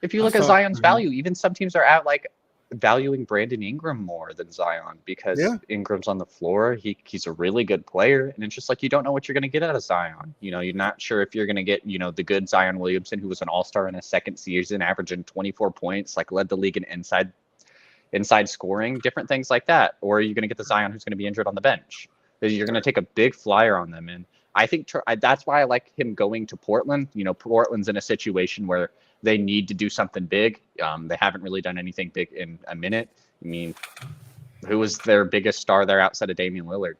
If you look at Zion's value, even some teams are at like valuing Brandon Ingram more than Zion because Ingram's on the floor. He's a really good player, and it's just like you don't know what you're going to get out of Zion. You're not sure if you're going to get the good Zion Williamson, who was an all-star in his 2nd season, averaging 24 points, like led the league in inside scoring, different things like that, or are you going to get the Zion who's going to be injured on the bench? You're going to take a big flyer on them, and I think that's why I like him going to Portland. Portland's in a situation where they need to do something big. They haven't really done anything big in a minute. I mean, who was their biggest star there outside of Damian Lillard?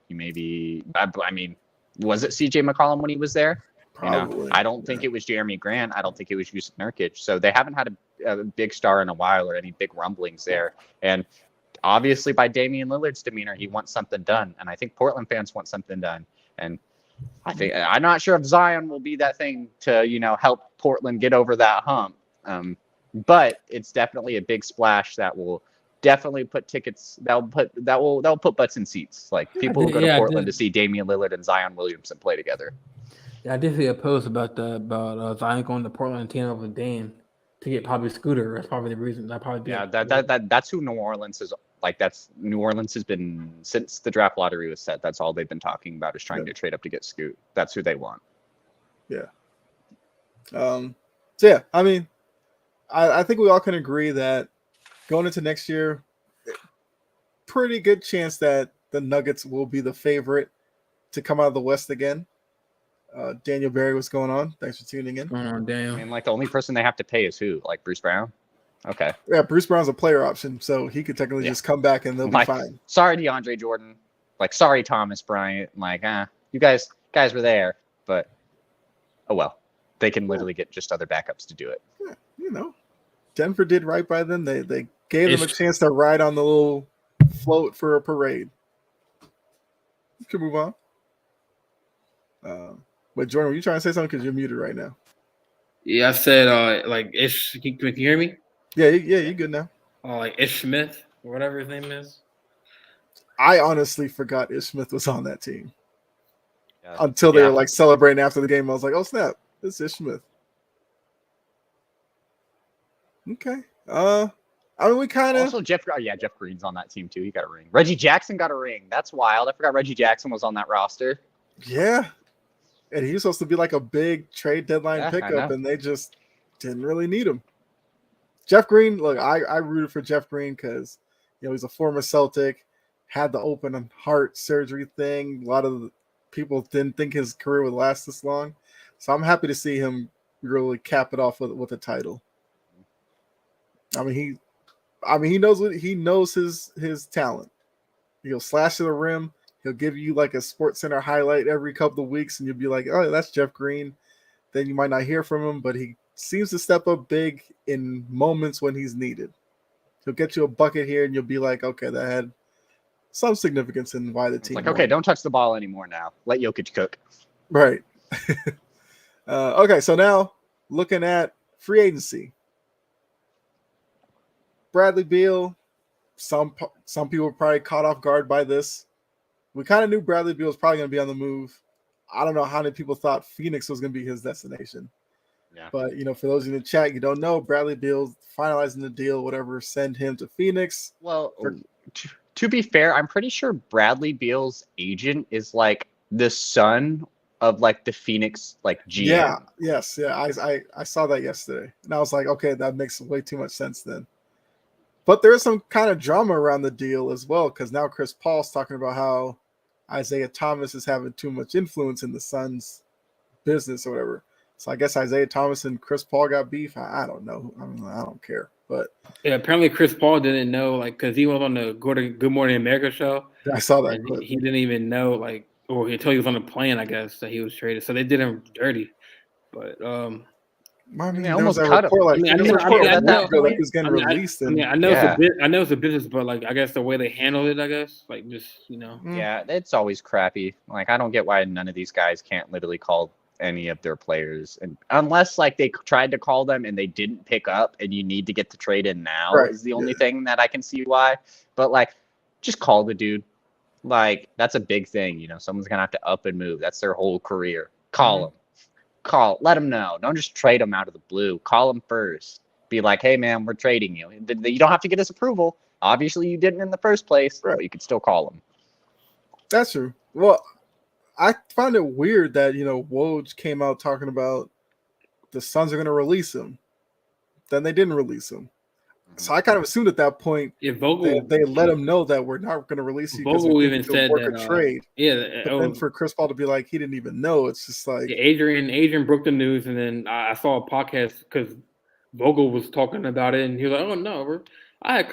Was it CJ McCollum when he was there? Probably. I don't think it was Jeremy Grant. I don't think it was Yusuf Nurkic. So they haven't had a big star in a while or any big rumblings there. And obviously by Damian Lillard's demeanor, he wants something done. And I think Portland fans want something done. And I'm not sure if Zion will be that thing to, help Portland get over that hump. But it's definitely a big splash that will definitely put tickets. That'll put butts in seats. Like people will go to Portland to see Damian Lillard and Zion Williamson play together. Yeah, I did see a post about Zion going to Portland and teaming up with Dame to get probably Scooter. That's probably the reason. That's who New Orleans is. Like New Orleans has been since the draft lottery was set. That's all they've been talking about is trying to trade up to get Scoot. That's who they want. Yeah. I mean, I think we all can agree that going into next year, pretty good chance that the Nuggets will be the favorite to come out of the West again. Daniel Barry, what's going on? Thanks for tuning in. Daniel. I mean, like the only person they have to pay is who? Like Bruce Brown? Okay. Yeah, Bruce Brown's a player option, so he could technically just come back and they'll be fine. Sorry, DeAndre Jordan. Like, sorry, Thomas Bryant. Like, you guys were there, but oh well. They can literally get just other backups to do it. Yeah, Denver did right by them. They gave them a chance to ride on the little float for a parade. You can move on. But Jordan, were you trying to say something? Because you're muted right now. Yeah, I said can you hear me? Yeah, you're good now. Like Ish Smith or whatever his name is. I honestly forgot Ish Smith was on that team until they were like celebrating after the game. I was like, oh snap, it's Ish Smith. Okay. I mean, we kind of also Jeff Green's on that team too. He got a ring. Reggie Jackson got a ring. That's wild. I forgot Reggie Jackson was on that roster. Yeah, and he was supposed to be like a big trade deadline pickup, and they just didn't really need him. Jeff Green, look, I rooted for Jeff Green because he's a former Celtic, had the open heart surgery thing. A lot of people didn't think his career would last this long, so I'm happy to see him really cap it off with a title. I mean, he knows his talent. He'll slash to the rim. He'll give you like a Sports Center highlight every couple of weeks, and you'll be like, "Oh, that's Jeff Green." Then you might not hear from him, but he seems to step up big in moments when he's needed. He'll get you a bucket here, and you'll be like, "Okay, that had some significance in why the team." Like, okay, don't touch the ball anymore now. Let Jokic cook. Right. Okay, so now looking at free agency. Bradley Beal, some people were probably caught off guard by this. We kind of knew Bradley Beal was probably going to be on the move. I don't know how many people thought Phoenix was going to be his destination. Yeah. But, for those in the chat, you don't know, Bradley Beal finalizing the deal, whatever, send him to Phoenix. Well, to be fair, I'm pretty sure Bradley Beal's agent is like the son of like the Phoenix like GM. Yeah, yes, yeah. I saw that yesterday. And I was like, okay, that makes way too much sense then. But there is some kind of drama around the deal as well, because now Chris Paul's talking about how Isaiah Thomas is having too much influence in the Suns' business or whatever. So I guess Isaiah Thomas and Chris Paul got beef. I don't know. I don't care. But yeah, apparently Chris Paul didn't know, because he was on the Good Morning America show. I saw that. He didn't even know, or until he was on the plane, I guess, that he was traded. So they did him dirty. But I mean, almost cut him. I know he was getting released. I know it's a business, but I guess the way they handled it, Yeah, it's always crappy. Like, I don't get why none of these guys can't literally call any of their players, and unless they tried to call them and they didn't pick up, and you need to get the trade in now is the only thing that I can see why. But just call the dude. That's a big thing. Someone's gonna have to up and move. That's their whole career. Call him. Let them know. Don't just trade them out of the blue. Call them first. Be like, hey, man, we're trading you. You don't have to get his approval. Obviously, you didn't in the first place, but you could still call him. That's true. Well, I find it weird that, Woj came out talking about the Suns are going to release him. Then they didn't release him. So I kind of assumed at that point they let him know that we're not going to release you because we even said work a trade. But then for Chris Paul to be like he didn't even know, it's just like Adrian broke the news, and then I saw a podcast because Vogel was talking about it, and he was like, "Oh no, I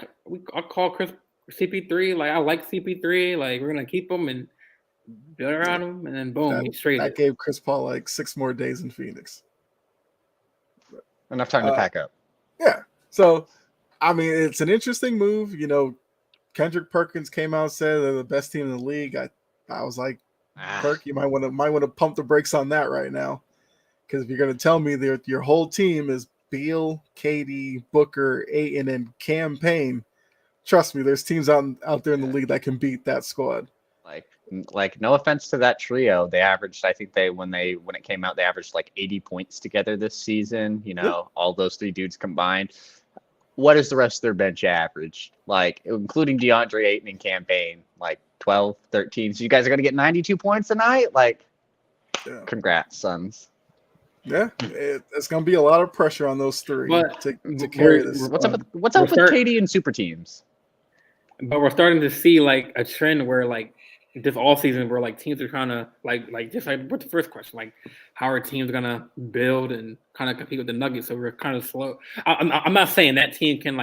call Chris CP3 I like CP3, we're gonna keep him and build around him," and then boom, he's traded. That gave Chris Paul 6 more days in Phoenix. Enough time to pack up. Yeah, so. I mean, it's an interesting move. Kendrick Perkins came out and said they're the best team in the league. I was like, Perk, you might want to pump the brakes on that right now, because if you're going to tell me that your whole team is Beal, KD, Booker, Ayton, and Cam Payne, trust me, there's teams out there in the league that can beat that squad. No offense to that trio, they averaged. I think when it came out, they averaged 80 points together this season. All those 3 dudes combined. What is the rest of their bench average? Including DeAndre Ayton and Cam Payne, 12, 13. So you guys are going to get 92 points tonight? Congrats, Suns. Yeah, it's going to be a lot of pressure on those 3 to carry this. What's up with KD and super teams? But we're starting to see a trend where this all season where teams are trying to just what's the first question, how are teams gonna build and kind of compete with the Nuggets? So we're kind of slow. I'm not saying that team can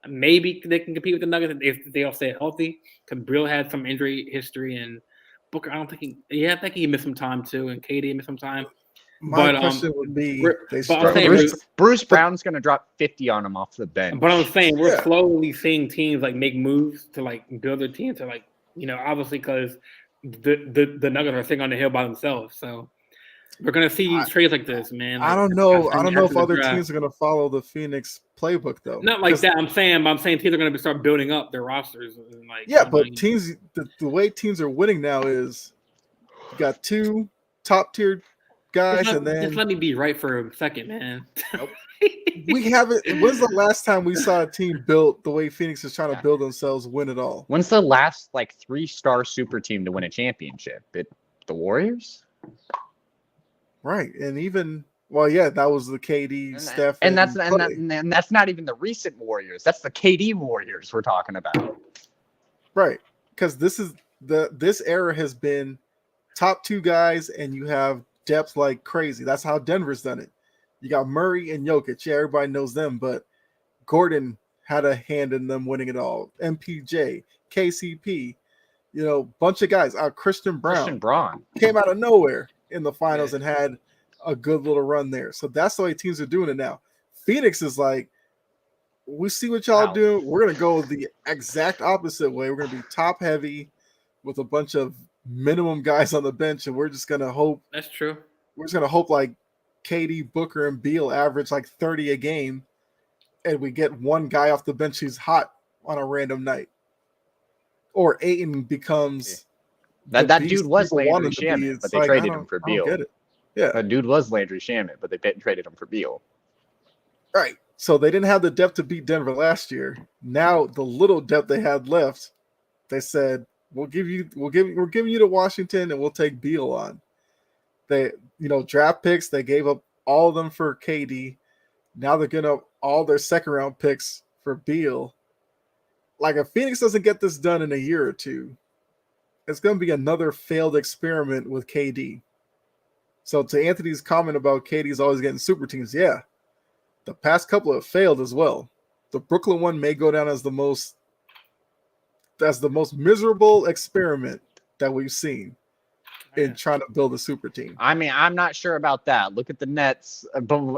maybe they can compete with the Nuggets if they all stay healthy. Because Brill had some injury history, and Booker, I think he missed some time too, and KD missed some time. My question would be, they but I'm struggle. saying, Bruce Brown's going to drop 50 on him off the bench. But I'm saying we're slowly seeing teams like make moves to like build their team to like obviously because the Nuggets are sitting on the hill by themselves, so we're gonna see trades like this, man. Like, I don't know. I don't know if other teams are gonna follow the Phoenix playbook though. Not like that. I'm saying teams are gonna start building up their rosters. And like, but teams, the way teams are winning now is you got 2 top tier guys, and then just let me be right for a second, man. Nope. We haven't. When's the last time we saw a team built the way Phoenix is trying to build themselves win it all? When's the last like 3-star super team to win a championship? The Warriors? Right, and even that was the KD, Steph, and that's not even the recent Warriors. That's the KD Warriors we're talking about. Right, because this era has been top 2 guys, and you have depth like crazy. That's how Denver's done it. You got Murray and Jokic. Yeah, everybody knows them, but Gordon had a hand in them winning it all. MPJ, KCP, bunch of guys. Christian Braun came out of nowhere in the finals and had a good little run there. So that's the way teams are doing it now. Phoenix is like, we see what y'all do. We're going to go the exact opposite way. We're going to be top heavy with a bunch of minimum guys on the bench, and we're just going to hope. That's true. We're just going to hope like KD, Booker, and Beal average like 30 a game, and we get one guy off the bench who's hot on a random night. Or Ayton becomes that dude was Landry Shamet, but they traded him for Beal. Yeah, that dude was Landry Shamet, but they traded him for Beal. Right. So they didn't have the depth to beat Denver last year. Now the little depth they had left, they said, we're giving you to Washington, and we'll take Beal on. They, draft picks, they gave up all of them for KD. Now they're giving up all their second round picks for Beal. Like, if Phoenix doesn't get this done in a year or two, it's going to be another failed experiment with KD. So to Anthony's comment about KD's always getting super teams, the past couple have failed as well. The Brooklyn one may go down as the most miserable experiment that we've seen in trying to build a super team. I mean, I'm not sure about that. Look at the Nets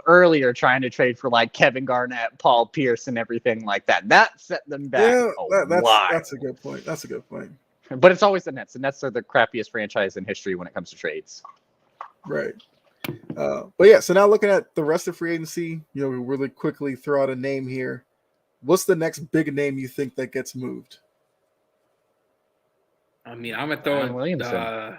earlier trying to trade for like Kevin Garnett, Paul Pierce, and everything like that. That set them back. Yeah, that's a good point. That's a good point. But it's always the Nets. The Nets are the crappiest franchise in history when it comes to trades. Right. So now looking at the rest of free agency, we really quickly throw out a name here. What's the next big name you think that gets moved? I mean, I'm gonna throw in Williamson.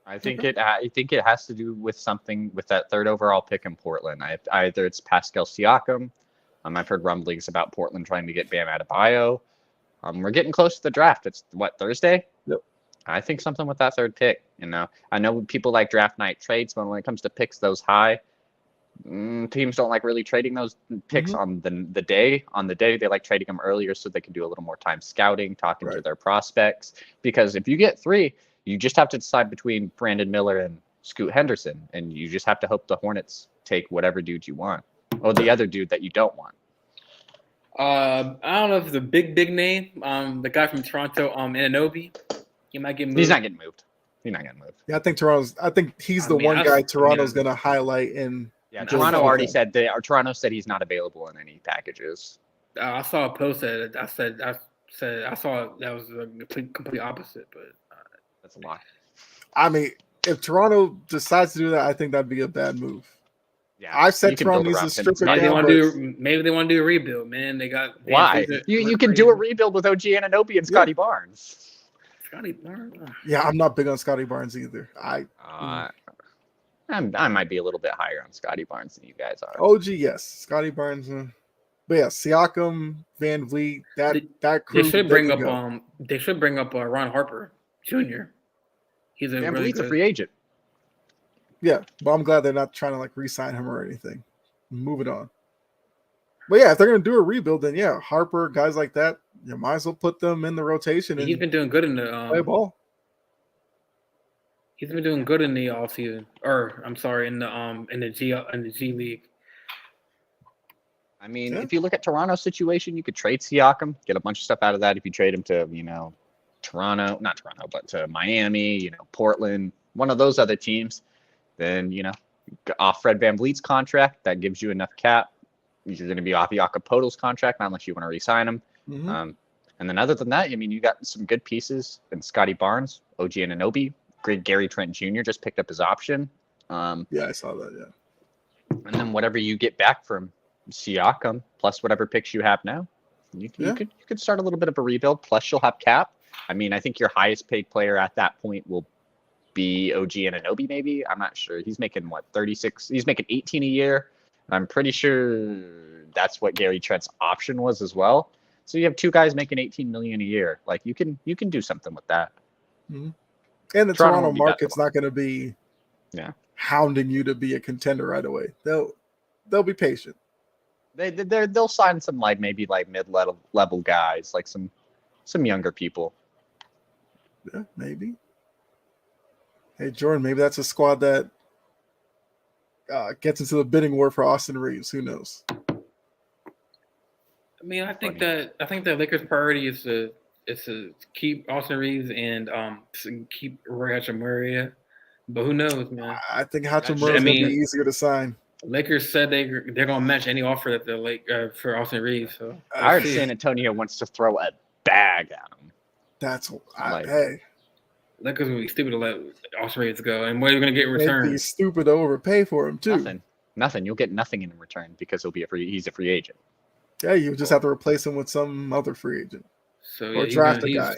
I think it has to do with something with that 3rd overall pick in Portland. Either it's Pascal Siakam. I've heard rumblings about Portland trying to get Bam Adebayo. We're getting close to the draft. It's Thursday? Yep. I think something with that 3rd pick. I know people like draft night trades, but when it comes to picks those high, teams don't like really trading those picks on the day. On the day, they like trading them earlier so they can do a little more time scouting, talking to their prospects. Because if you get 3, you just have to decide between Brandon Miller and Scoot Henderson, and you just have to hope the Hornets take whatever dude you want, or the other dude that you don't want. I don't know if it's a big name. The guy from Toronto, Anunoby, he might get moved. He's not getting moved. Yeah, I think he's the one guy Toronto's going to highlight in. Yeah, Toronto already said Toronto said he's not available in any packages. I saw a post that I saw that was a complete opposite, but that's a lot. I mean, if Toronto decides to do that, I think that'd be a bad move. Yeah, I've said Toronto needs to strip it down. Maybe they want to do a rebuild, man. They got why? You can do a rebuild with OG Anunoby and Scotty Barnes. Scotty Barnes. Yeah, I'm not big on Scotty Barnes either. I might be a little bit higher on Scotty Barnes than you guys are. OG, yes, Scotty Barnes. But yeah, Siakam, Van Vliet, that crew. They should bring up Ron Harper Jr. He's Van Vliet's a free agent. Yeah, but I'm glad they're not trying to re-sign him or anything. Move it on. But yeah, if they're gonna do a rebuild, then yeah, Harper, guys like that, you might as well put them in the rotation. He's been doing good in the play ball. He's been doing good in the offseason, or I'm sorry, in the G League. I mean, Yeah. if you look at Toronto's situation, you could trade Siakam, get a bunch of stuff out of that. If you trade him to, not Toronto, but to Miami, Portland, one of those other teams, then, off Fred VanVleet's contract, that gives you enough cap. You're going to be off Jakob Poeltl's contract, not unless you want to re-sign him. Mhm. And then other than that, I mean, you got some good pieces in Scotty Barnes, OG Anunoby, great Gary Trent Jr. just picked up his option. Yeah, I saw that. Yeah. And then whatever you get back from Siakam, plus whatever picks you have now, you could start a little bit of a rebuild. Plus, you'll have cap. I mean, I think your highest paid player at that point will be OG Anunoby. Maybe I'm not sure. He's making 36. He's making 18 a year. I'm pretty sure that's what Gary Trent's option was as well. So you have two guys making 18 million a year. Like you can do something with that. Mm-hmm. And the Toronto market's not going to be hounding you to be a contender right away. They'll be patient. They'll sign some maybe mid-level guys, like some younger people. Yeah, maybe. Hey Jordan, maybe that's a squad that gets into the bidding war for Austin Reeves. Who knows? I mean, I think that Lakers' priority is to keep Austin Reeves and to keep Roy Hachimura. But who knows, man? I think Hachimura is going to be easier to sign. Lakers said they're going to match any offer that they're for Austin Reeves. So I heard San Antonio wants to throw a bag at him. That's hey. Lakers would be stupid to let Austin Reeves go, and what are you going to get in return? They'd be stupid to overpay for him too. Nothing. You'll get nothing in return because he's a free agent. Yeah, you just have to replace him with some other free agent. So or draft a guy.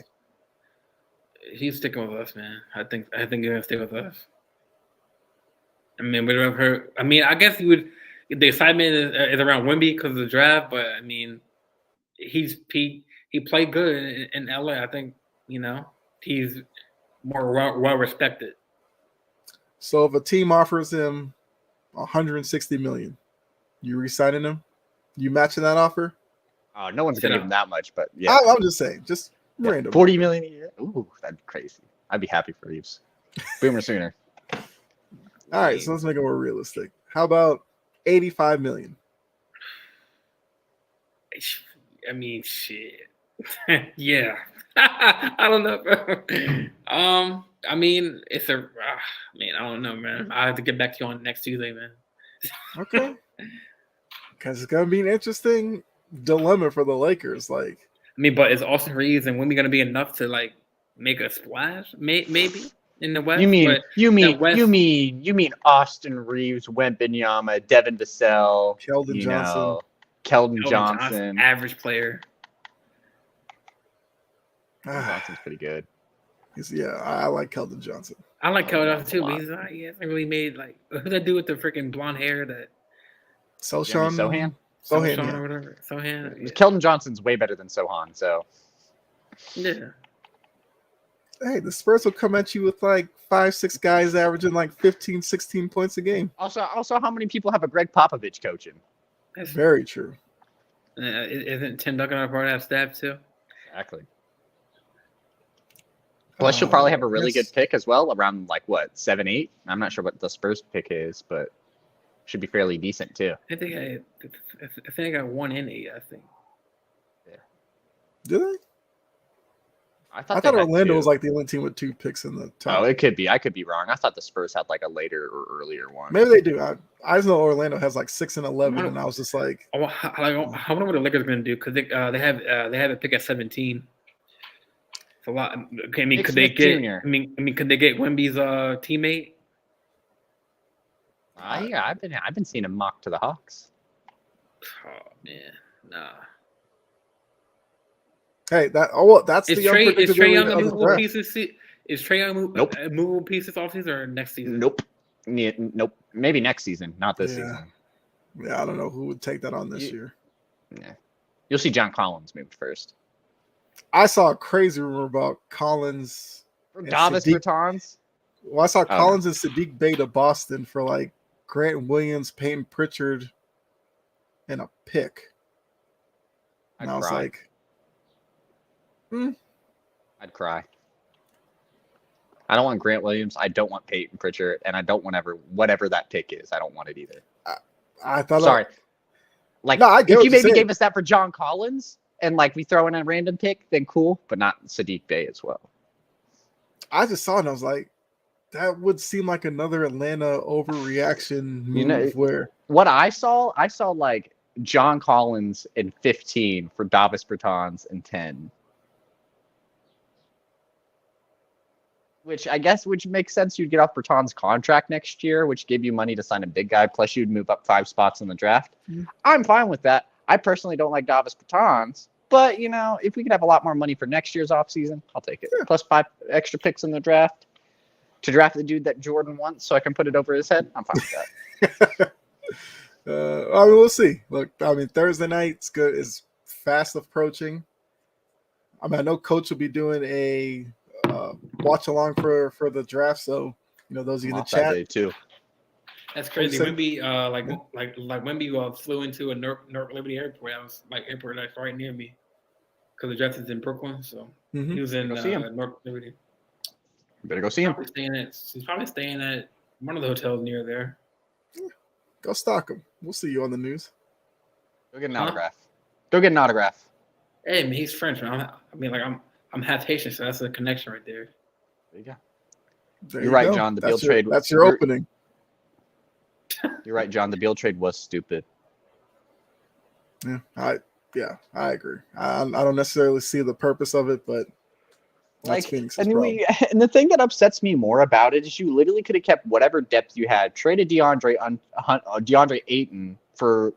He's sticking with us, man. I think he's gonna stay with us. I mean, I guess you would. The excitement is around Wemby because of the draft, but I mean, he played good in LA. I think he's more well respected. So if a team offers him $160 million, you re-signing him? You matching that offer? Oh, no one's gonna give him that much, but yeah. I'm just saying, just random. $40 million a year. Ooh, that'd be crazy. I'd be happy for Reeves. Boomer sooner. All right, so let's make it more realistic. How about $85 million? I mean, shit. Yeah. I don't know, bro. I mean, I don't know, man. I have to get back to you on next Tuesday, man. Okay. Because it's gonna be an interesting dilemma for the Lakers. But is Austin Reeves and Wemby gonna be enough to make a splash? Maybe in the West. You mean Austin Reeves, Wembanyama, Devin Vassell, Keldon Johnson, average player. Johnson's pretty good. I like Keldon Johnson. I like Keldon Johnson too, but he hasn't really made who's that dude with the freaking blonde hair that Sohan or whatever. Sohan. Yeah. Keldon Johnson's way better than Sohan, so yeah. Hey, the Spurs will come at you with 5-6 guys averaging 15, 16 points a game. Also, how many people have a Greg Popovich coaching? That's very true. Isn't Tim Duncan a part of that staff too? Exactly. Plus, you'll probably have a really good pick as well, around 7, 8. I'm not sure what the Spurs pick is, but should be fairly decent too. I think I got 1 in 8. I think. Yeah. Did they? I thought Orlando was the only team with 2 picks in the top. Oh, it could be. I could be wrong. I thought the Spurs had a later or earlier one. Maybe they do. I just know Orlando has 6 and 11, and I was just I wonder what the Lakers are going to do because they have a pick at 17. It's a lot. Okay, I mean, could they get Wemby's teammate? Yeah, I've been seeing him mock to the Hawks. Oh man, nah. Hey, that's is the Trae Young a movable piece? Is Trae Young nope. a movable piece this offseason or next season? Nope. Nope. Maybe next season, not this season. Yeah, I don't know who would take that on this year. Yeah, you'll see John Collins move first. I saw a crazy rumor about Collins. Davis Bertans. Well, I saw Collins and Sadiq Bey to Boston for Grant Williams, Peyton Pritchard, and a pick. And I was like, I'd cry. I don't want Grant Williams. I don't want Peyton Pritchard, and I don't want whatever that pick is. I don't want it either. I thought. Sorry. Like, No, I get if what you you're maybe saying. gave us that for John Collins and like we throw in a random pick, then cool, but not Sadiq Bey as well. I just saw it and I was like, that would seem like another Atlanta overreaction move You know, where what I saw like John Collins in 15 for Davis Bertans in 10. Which makes sense. You'd get off Bertans' contract next year, which gave you money to sign a big guy. Plus, you'd move up 5 spots in the draft. I'm fine with that. I personally don't like Davis Bertans, but if we could have a lot more money for next year's offseason, I'll take it. Yeah. Plus 5 extra picks in the draft to draft the dude that Jordan wants, so I can put it over his head. I'm fine with that. I mean, we'll see. Look, I mean, Thursday night's good. Is fast approaching. I mean, I know Coach will be doing a watch along for the draft. So those of you in the Off that chat day too. That's crazy. said- Wemby, like Wemby flew into a Newark Liberty Airport. That was like airport that's right near me, because the draft is in Brooklyn. So Mhm. he was in Go see him. Newark Liberty. You better go see him. He's probably staying at one of the hotels near there. go stalk him. We'll see you on the news. Go get an Huh? autograph. Go get an autograph. Hey, man, he's French. Man. I'm half Haitian, so that's a connection right there. There you go. There You're you right, go. John. The That's Beal trade. That's your opening. You're right, John. The Beal trade was stupid. Yeah, I agree. I don't necessarily see the purpose of it, but that's Phoenix's problem. And the thing that upsets me more about it is you literally could have kept whatever depth you had, traded DeAndre Ayton for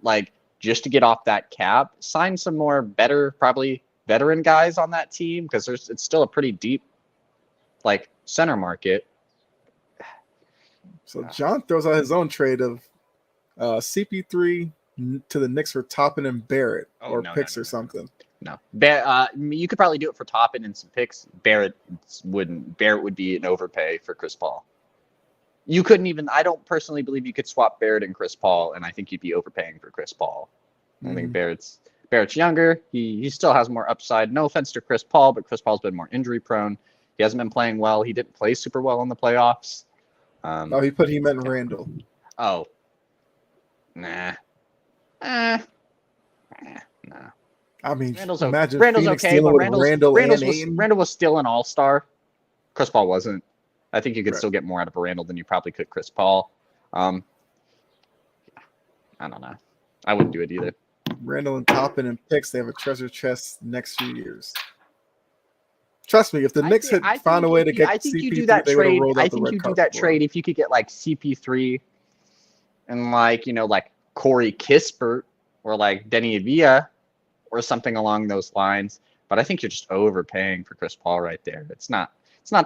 just to get off that cap, sign some more probably veteran guys on that team because it's still a pretty deep center market. So John throws out his own trade of CP3 to the Knicks for Toppin and Barrett picks or something. No, you could probably do it for Toppin and some picks. Barrett wouldn't. Barrett would be an overpay for Chris Paul. You couldn't even. I don't personally believe you could swap Barrett and Chris Paul, and I think you'd be overpaying for Chris Paul. I think Barrett's younger. He still has more upside. No offense to Chris Paul, but Chris Paul's been more injury prone. He hasn't been playing well. He didn't play super well in the playoffs. He meant Randall. Oh, nah. Nah. I mean, Randall's imagine Randall's Phoenix okay, dealing but with Randall and Ayton. Randall was still an all-star. Chris Paul wasn't. I think you could Right. still get more out of a Randall than you probably could Chris Paul. I don't know. I wouldn't do it either. Randall and Toppin and picks, they have a treasure chest next few years. Trust me, if the Knicks had found a way to get I think you CP3, do that they would have trade. rolled out I the think red you do carpet that for trade him. if you could get CP3 and Corey Kispert or Denny Avila or something along those lines. But I think you're just overpaying for Chris Paul right there. It's not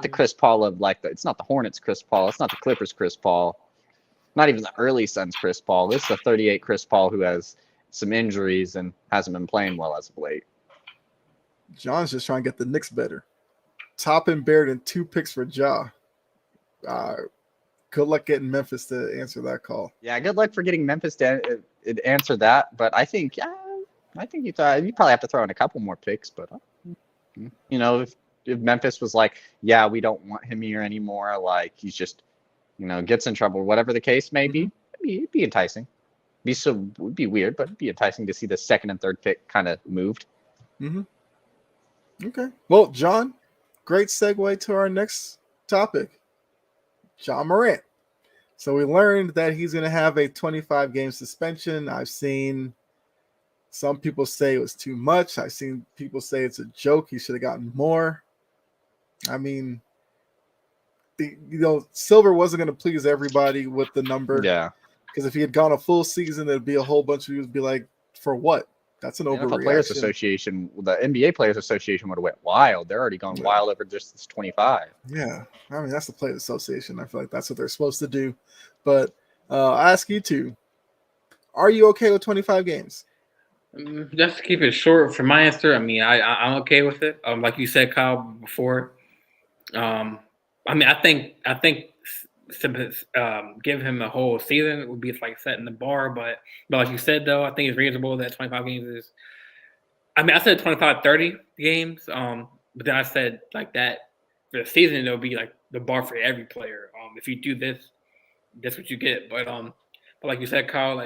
the Chris Paul of it's not the Hornets Chris Paul. It's not the Clippers Chris Paul. Not even the early Suns Chris Paul. This is a 38 Chris Paul who has some injuries and hasn't been playing well as of late. John's just trying to get the Knicks better. Toppin, Barrett, and 2 picks for Ja. Good luck getting Memphis to answer that call. Yeah, good luck for getting Memphis to answer that. But I think you probably have to throw in a couple more picks. But if Memphis was we don't want him here anymore, he's just gets in trouble, whatever the case may be, it'd be enticing. Would be weird, but it'd be enticing to see the second and third pick kind of moved. Mm-hmm. Okay. Well, John, great segue to our next topic. Ja Morant. So we learned that he's going to have a 25-game suspension. I've seen some people say it was too much. I've seen people say it's a joke. He should have gotten more. I mean, Silver wasn't going to please everybody with the number. Yeah. Because if he had gone a full season, there'd be a whole bunch of you would be like, for what? That's an overreaction. NFL Players Association, the NBA Players Association would have went wild. They're already gone wild over just this 25. Yeah, I mean that's the Players Association. I feel like that's what they're supposed to do. But I ask you two: are you okay with 25 games? Just to keep it short, for my answer, I mean, I'm okay with it. Like you said, Kyle, before. I mean, I think to give him a whole season would be setting the bar, but like you said, though, I think it's reasonable that 25 games is. I mean, I said 25, 30 games, but then I said that for the season it'll be the bar for every player. If you do this, that's what you get. But like you said, Kyle,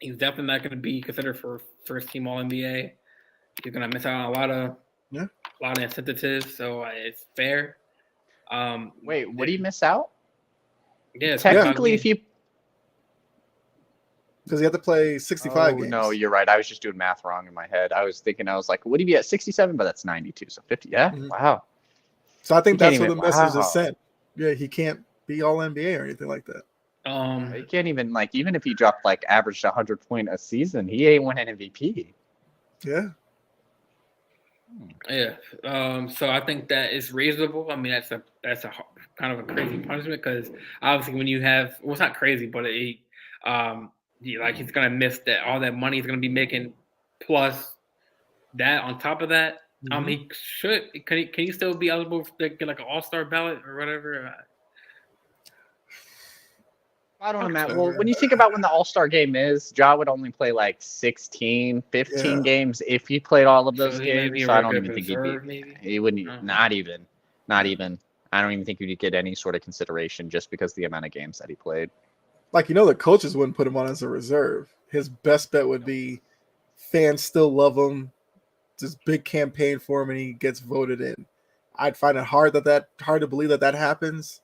He's definitely not going to be considered for first team All NBA. He's going to miss out on a lot of incentives, so it's fair. Wait, what do you miss out? Yeah, Technically, if you because you have to play 65 games. No, you're right. I was just doing math wrong in my head. I was like, would he be at 67? But that's 92, so 50. Yeah, Wow. So I think that's what the message wow. is sent. Yeah, he can't be All NBA or anything like that. He can't even even if he dropped averaged 100 points a season, he ain't winning MVP. Yeah. Yeah. So I think that is reasonable. I mean, that's a kind of a crazy punishment because obviously when you have it's not crazy, but he's gonna miss that all that money he's gonna be making plus that on top of that. He can he still be eligible to get an All-Star ballot or whatever? I don't know, Matt. Well, when you think about when the All-Star game is, Ja would only play 16, 15 games if he played all of those games. So I don't even think he wouldn't. Not even. I don't even think he'd get any sort of consideration just because of the amount of games that he played. The coaches wouldn't put him on as a reserve. His best bet would be fans still love him. This big campaign for him, and he gets voted in. I'd find it hard to believe that happens.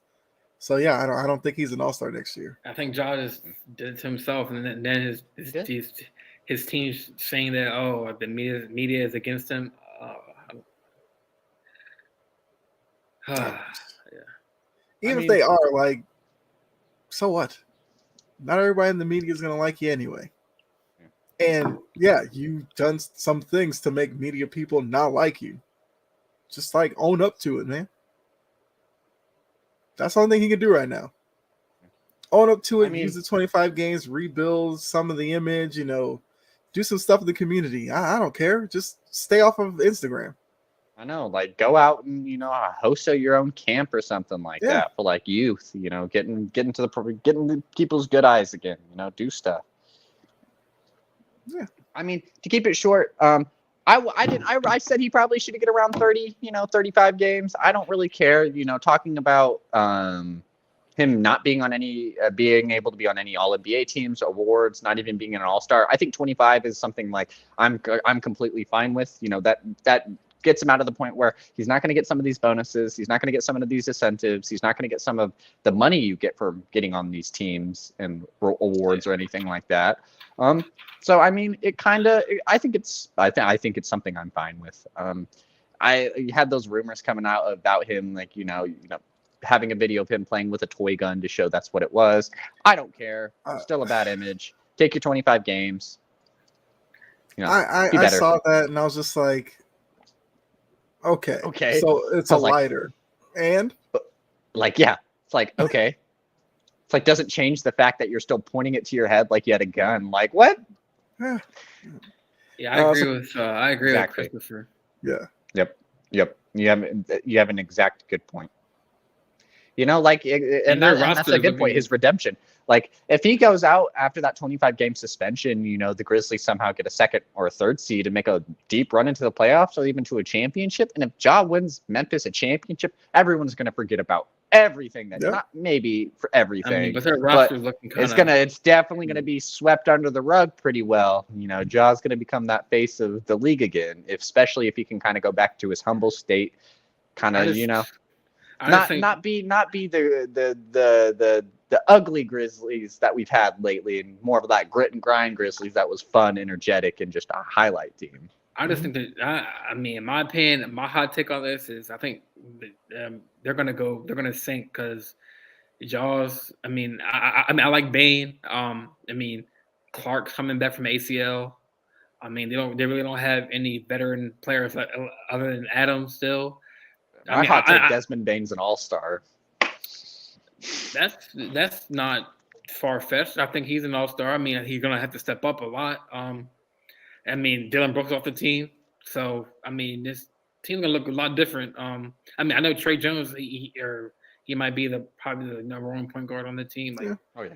So yeah, I don't think he's an All-Star next year. I think Ja just did it to himself, and then his team's saying that the media is against him. Yeah. Even if they are, so what? Not everybody in the media is gonna like you anyway. And yeah, you've done some things to make media people not like you. Just own up to it, man. That's the only thing he can do right now. Own up to it, use the 25 games, rebuild some of the image, do some stuff in the community. I don't care. Just stay off of Instagram. I know, go out and host your own camp or something that for youth. Getting people's good eyes again. Do stuff. Yeah. I mean, to keep it short, I said he probably should get around 30, 35 games. I don't really care, talking about him not being on being able to be on any All NBA teams, awards, not even being an All-Star. I think 25 is something I'm completely fine with. That gets him out of the point where he's not going to get some of these bonuses. He's not going to get some of these incentives. He's not going to get some of the money you get for getting on these teams and awards or anything like that. So I mean, I think it's something I'm fine with. I had those rumors coming out about him, having a video of him playing with a toy gun to show that's what it was. I don't care. Still a bad image. Take your 25 games. I saw that and I was just like, okay. So it's a lighter, and it's okay. It's doesn't change the fact that you're still pointing it to your head like you had a gun. What? Yeah, I agree with Christopher. Yeah. Yep. You have an exact good point. And that's a good point. His redemption. If he goes out after that 25-game suspension, the Grizzlies somehow get a second or a third seed and make a deep run into the playoffs or even to a championship. And if Ja wins Memphis a championship, everyone's going to forget about everything. That's not maybe for everything. But their roster's looking kind of. It's definitely going to be swept under the rug pretty well. Ja's going to become that face of the league again, especially if he can kind of go back to his humble state, kind of, not be the ugly Grizzlies that we've had lately, and more of that grit and grind Grizzlies that was fun, energetic, and just a highlight team. I just think that in my opinion, my hot take on this is I think they're gonna sink because Jaws. I like Bane. Clark's coming back from ACL. They really don't have any veteran players other than Adams still. My hot take: Desmond Bane's an all-star. That's not far-fetched. I think he's an all-star. He's gonna have to step up a lot. Dylan Brooks off the team, so this team's gonna look a lot different. I know Trey Jones. He might be probably the number one point guard on the team.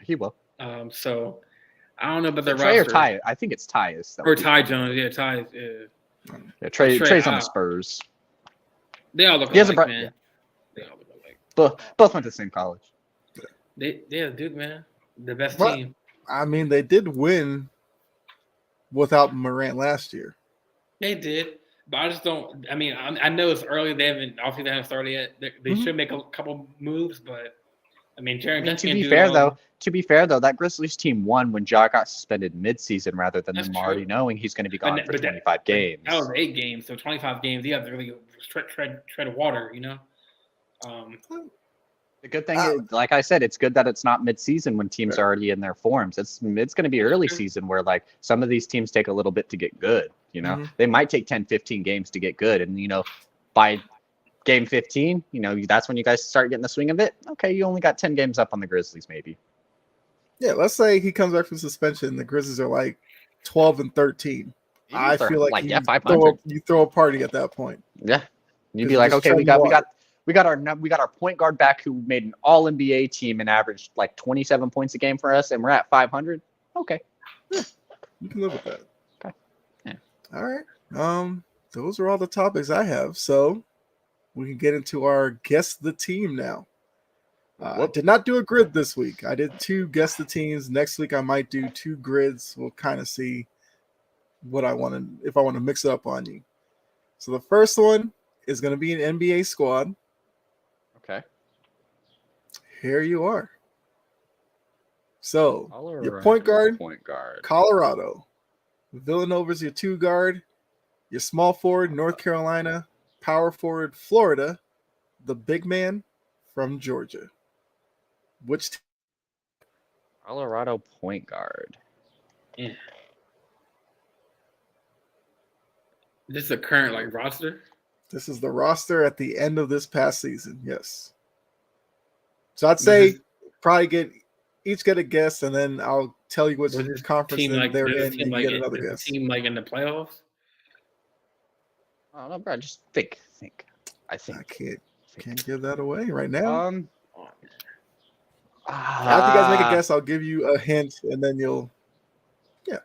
He will. So I don't know about the Trey roster. Or Ty. I think it's Tyus. Or Ty Jones. Yeah, Ty. Yeah. Trey's on the Spurs. They all look alike, man. They all look alike. Both went to the same college. Duke, man. The best team. They did win without Morant last year. They did, but I just don't. I mean, I know it's early. They haven't started yet. They should make a couple moves, but I mean, Jaron Jackson to can't be do fair it all. though, that Grizzlies team won when Ja got suspended midseason rather than That's them true. already knowing he's going to be gone for But 25 games. That was 8 games, so 25 games. You have to really tread water, you know. The good thing is, like I said, it's good that it's not mid-season when teams are already in their forms. It's going to be early season where like some of these teams take a little bit to get good. You know, they might take 10, 15 games to get good, and you know, by game 15, you know, that's when you guys start getting the swing of it. Okay, you only got 10 games up on the Grizzlies, maybe. Yeah, let's say he comes back from suspension. The Grizzlies are like 12 and 13. I feel like you throw a party at that point. Yeah, you'd be like, okay, we got our point guard back who made an All NBA team and averaged like 27 points a game for us, and we're at 500. Okay, yeah, you can live with that. Okay, yeah. All right. Those are all the topics I have. So we can get into our guess the team now. I did not do a grid this week. I did 2 guess the teams. Next week I might do 2 grids. We'll kind of see what I want to, if I want to mix it up on you. So the first one is going to be an NBA squad. Okay. Here you are. So your point guard, Colorado. Villanova's your 2 guard. Your small forward, North Carolina. Power forward, Florida. The big man from Georgia. Which Colorado point guard. Yeah. This is the current roster? This is the roster at the end of this past season, yes. So I'd say probably each get a guess, and then I'll tell you which conference they're in, and you get another guess. Team in the playoffs? Oh no, bro, just think. I can't give that away right now. After you guys make a guess, I'll give you a hint, and then you'll. Yeah.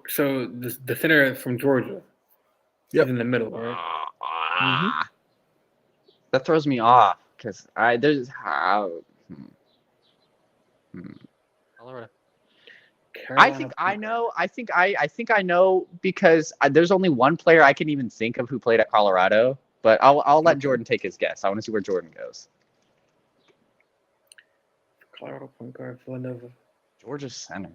So the center from Georgia. Yep. Is in the middle, right? That throws me off because there's Colorado. I think I know because there's only one player I can even think of who played at Colorado, but I'll let Jordan take his guess. I want to see where Jordan goes. Colorado point guard, Villanova. Georgia center.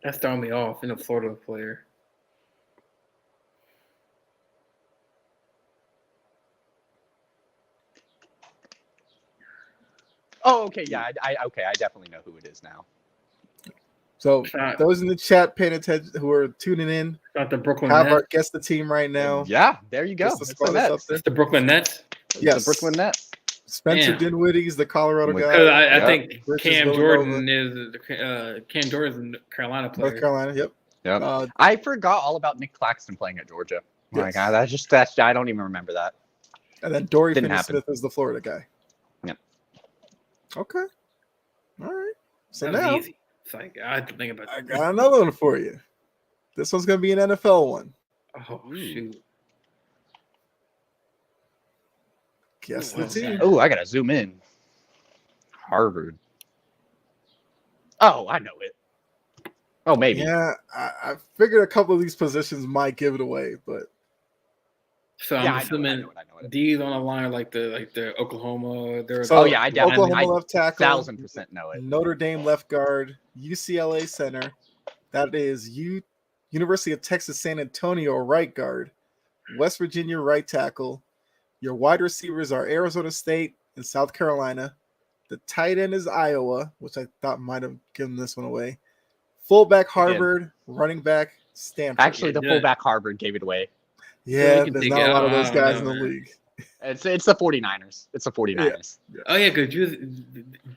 That's throwing me off in a Florida player. Oh, okay, yeah, I definitely know who it is now. So those in the chat paying attention who are tuning in, got the Brooklyn have Nets. our guess the team right now. Yeah, there you go. It's the Nets. It's the Brooklyn Nets. Yes, the Brooklyn Nets. Spencer Dinwiddie's the Colorado guy. I think Cam Jordan is the Carolina player. North Carolina, yep. I forgot all about Nick Claxton playing at Georgia. Oh my God, I don't even remember that. And then Dory Finney-Smith is the Florida guy. Yep. Okay. All right. So that was now easy. It's like I had to think about that. I got another one for you. This one's gonna be an NFL one. Oh shoot. Guess the team. Oh, I gotta zoom in. Harvard. Oh, I know it. Oh, maybe. Yeah, I figured a couple of these positions might give it away, but so I'm assuming D's on the line like the Oklahoma. I definitely Oklahoma left tackle, 1,000% know it. Notre Dame left guard, UCLA center. That is University of Texas San Antonio right guard, West Virginia right tackle. Your wide receivers are Arizona State and South Carolina. The tight end is Iowa, which I thought might have given this one away. Fullback Harvard, running back Stanford. Actually, the fullback Harvard gave it away. Yeah, there's not a lot of those guys in the league. It's the 49ers. It's the 49ers. Yeah. Oh yeah, because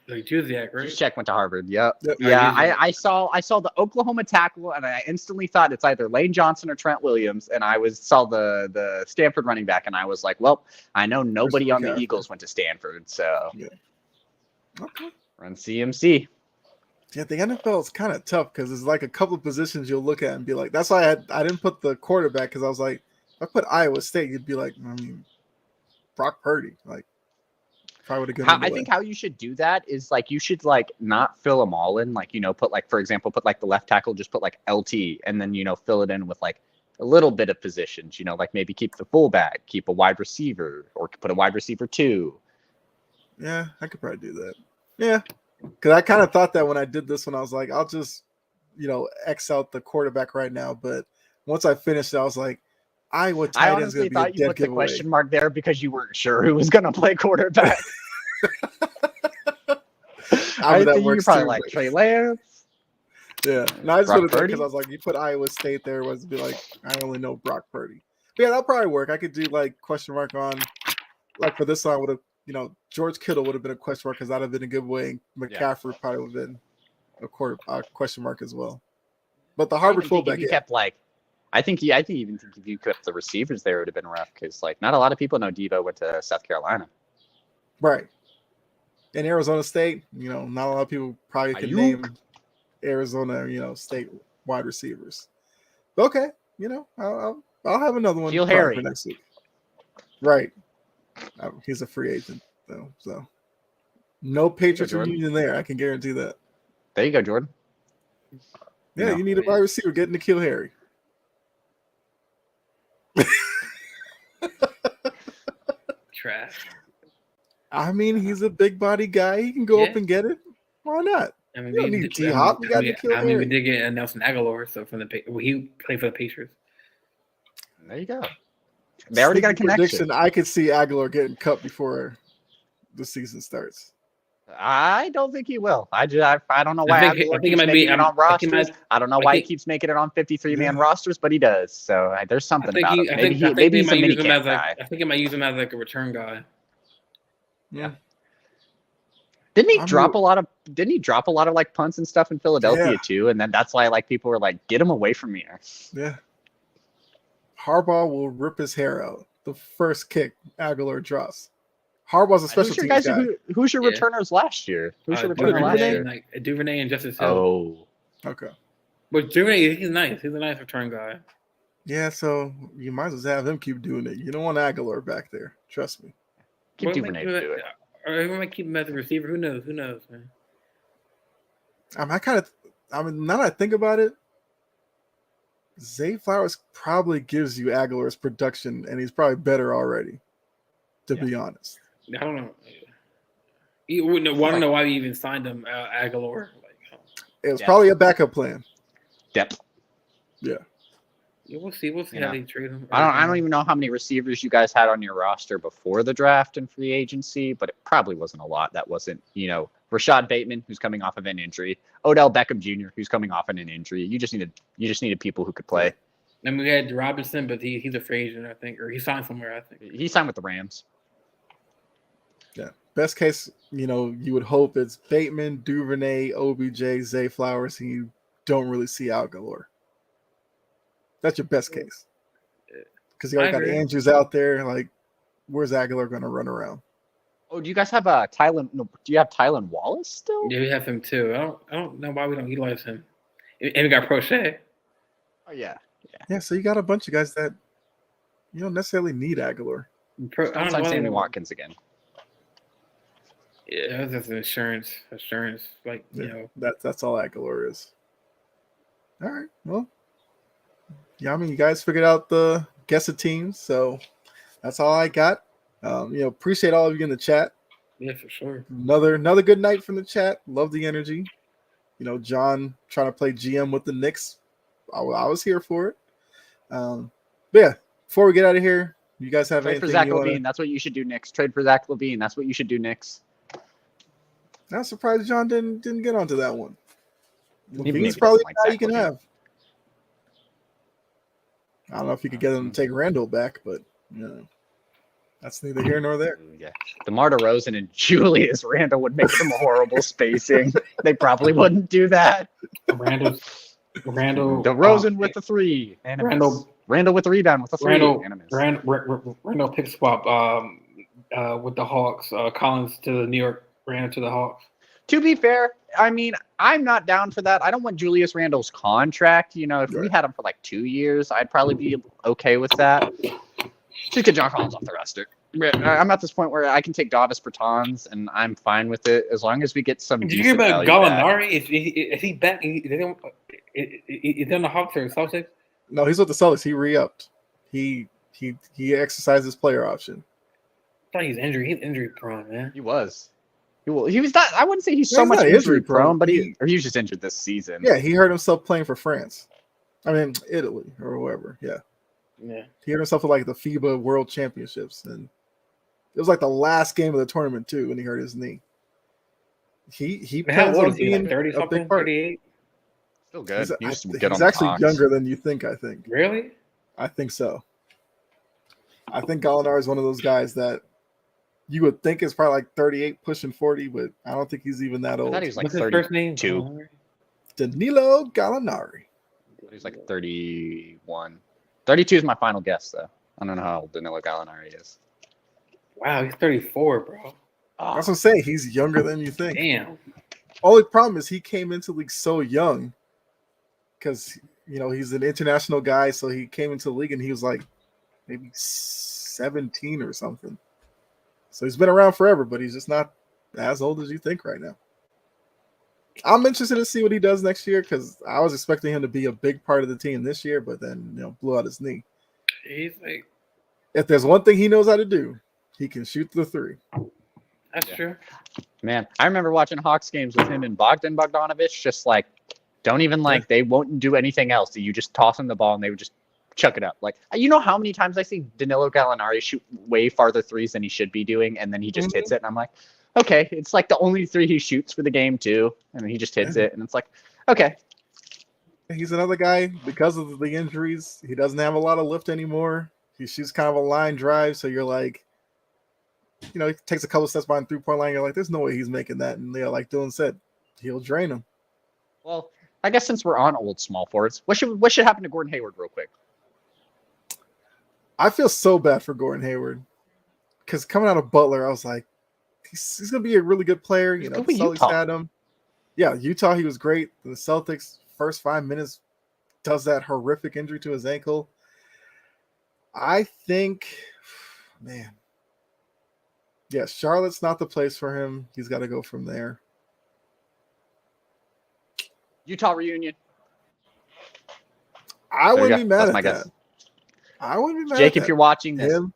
Juziak, right? Just check went to Harvard. Yep. Yeah, I saw the Oklahoma tackle, and I instantly thought it's either Lane Johnson or Trent Williams, and I saw the Stanford running back, and I was like, well, I know nobody on the Eagles went to Stanford, so Okay. Run CMC. Yeah, the NFL is kind of tough because there's like a couple of positions you'll look at and be like, that's why I didn't put the quarterback because I was like, if I put Iowa State, you'd be like, I mean, Brock Purdy. Like, Probably would have given it I away. think how you should do that is like you should like not fill them all in. Like, put like, for example, put like the left tackle, just put like LT and then, fill it in with like a little bit of positions, like maybe keep the fullback, keep a wide receiver or put a wide receiver 2. Yeah, I could probably do that. Yeah. Because I kind of thought that when I did this one, I was like, I'll just, X out the quarterback right now. But once I finished it, I was like, Iowa I tight end's honestly going to be a thought you dead put the giveaway. question mark there because you weren't sure who was going to play quarterback. I think you're probably like Trey Lance. Yeah. No, I just Brock put it there Purdy? because I was like, you put Iowa State there, was to be like, I only know Brock Purdy. But yeah, that'll probably work. I could do like question mark on, like for this one, I would have, George Kittle would have been a question mark because that would have been a giveaway. McCaffrey probably would have been a question mark as well. But the Harvard fullback, you kept like, I think even if you kept the receivers there, it would have been rough because like not a lot of people know Devo went to South Carolina. Right. In Arizona State, not a lot of people probably can name Arizona, State wide receivers. But okay, I'll have another one Harry for next week. Right. He's a free agent though, so no Patriots reunion there. I can guarantee that. There you go, Jordan. Yeah, you need a wide receiver. Get N'Keal Harry. Trash. I mean, he's a big body guy. He can go up and get it. Why not? I mean, you don't need D-Hop. You got N'Keal Harry. We did get Nelson Aguilar, so he played for the Pacers. There you go. They already got a connection. I could see Aguilar getting cut before the season starts. I don't think he will. I don't know why Aguilar keeps making it on rosters. I don't know why he keeps making it on 53-man rosters, but he does. So there's something about him. Maybe he's a minicamp guy. I think he might use him as like a return guy. Yeah. Didn't he drop a lot of like punts and stuff in Philadelphia too? And then that's why like people were like, get him away from here. Yeah. Harbaugh will rip his hair out the first kick Aguilar drops. Harbaugh's a special teams guy. Who's your returners last year? Who's your returner last year? Like Duvernay and Justice Hill. Oh. Okay. But Duvernay, he's nice. He's a nice return guy. Yeah, so you might as well have him keep doing it. You don't want Aguilar back there. Trust me. Keep Duvernay to do it. Or we might keep him as a receiver. Who knows? Who knows, man? Now that I think about it, Zay Flowers probably gives you Aguilar's production, and he's probably better already, to be honest. I don't know. I don't know why we even signed him, Aguilar. It was probably a backup plan. Depth. Yeah. We'll see how they trade him. I don't even know how many receivers you guys had on your roster before the draft and free agency, but it probably wasn't a lot. That wasn't, Rashad Bateman, who's coming off of an injury, Odell Beckham Jr., who's coming off an injury. You just needed people who could play. And we had Robinson, but he's a free agent, I think, or he signed somewhere, I think. He signed with the Rams. Yeah. Best case, you would hope it's Bateman, Duvernay, OBJ, Zay Flowers, and you don't really see Aguilar. That's your best case. Because you already got Andrews out there. Like, where's Aguilar going to run around? Oh, do you guys have Tylen? No, do you have Tylen Wallace still? Yeah, we have him too. I don't know why we don't utilize him. And we got Prochet. Oh yeah. Yeah, so you got a bunch of guys that you don't necessarily need Aguilar. I'm Sammy Watkins again. Yeah, that's insurance. Like, that's all Aguilar is. All right. Well, yeah, you guys figured out the guess the teams, so that's all I got. Appreciate all of you in the chat. Yeah, for sure. Another good night from the chat. Love the energy. John trying to play GM with the Knicks. I was here for it. But yeah, before we get out of here, you guys have anything? Trade for Zach LaVine. That's what you should do, Knicks. Trade for Zach LaVine. That's what you should do, Knicks. I'm surprised John didn't get onto that one. LaVine's probably a guy you can have. I don't know if you could get him to take Randall back, but that's neither here nor there. Yeah, DeMar DeRozan and Julius Randle would make some horrible spacing. They probably wouldn't do that. Randall, DeRozan with the 3. Randall with the rebound with the 3. Randall pick swap with the Hawks. Collins to the New York, Randall to the Hawks. To be fair, I'm not down for that. I don't want Julius Randle's contract. If we had him for like 2 years, I'd probably be okay with that. Just get John Collins off the roster. I'm at this point where I can take Davis Bertans, and I'm fine with it as long as we get some. Did you hear decent about value back. Gallinari? Is he back? Is he on the Hawks or Celtics? No, he's with the Celtics. He re-upped. He exercised his player option. I thought he's injured. He's injury prone, man. He was not. I wouldn't say he's so He's much not injury injury prone, prone. but he was just injured this season. Yeah, he hurt himself playing for France. I mean, Italy or wherever. Yeah. Yeah. He hurt himself at like the FIBA World Championships, and it was like the last game of the tournament too when he hurt his knee. He Man, how plans old on is he? Like being 30 a something? big part. 38? Still good. He's actually younger than you think. I think. Really? I think so. I think Gallinari is one of those guys that you would think is probably like 38, pushing 40, but I don't think he's even that I old. thought he was like What's his first name? 32. Danilo Gallinari. He's like 31. 32 is my final guess, though. I don't know how old Danilo Gallinari is. Wow, he's 34, bro. That's what I'm saying. He's younger than you think. Damn. Only problem is he came into the league so young because, he's an international guy. So he came into the league and he was like maybe 17 or something. So he's been around forever, but he's just not as old as you think right now. I'm interested to see what he does next year because I was expecting him to be a big part of the team this year, but then, blew out his knee. He's like, If there's one thing he knows how to do, he can shoot the three. that's true. Man, I remember watching Hawks games with him and Bogdan Bogdanovic. Just like, don't even they won't do anything else. You just toss him the ball and they would just chuck it up. Like, you know how many times I see Danilo Gallinari shoot way farther threes than he should be doing, and then he just hits it, and I'm like, okay, it's like the only three he shoots for the game too, and then he just hits it, and it's like, okay. He's another guy because of the injuries. He doesn't have a lot of lift anymore. He shoots kind of a line drive, so you're like, he takes a couple steps behind 3-point line. You're like, there's no way he's making that. And like Dylan said, he'll drain him. Well, I guess since we're on old small forwards, what should happen to Gordon Hayward real quick? I feel so bad for Gordon Hayward because coming out of Butler, I was like, he's going to be a really good player. The Celtics had him. Yeah, Utah, he was great. The Celtics, first 5 minutes, does that horrific injury to his ankle. I think, man. Yeah, Charlotte's not the place for him. He's got to go from there. Utah reunion. I wouldn't be mad That's at my that. Guess. I wouldn't be mad Jake, at if you're watching this, Him?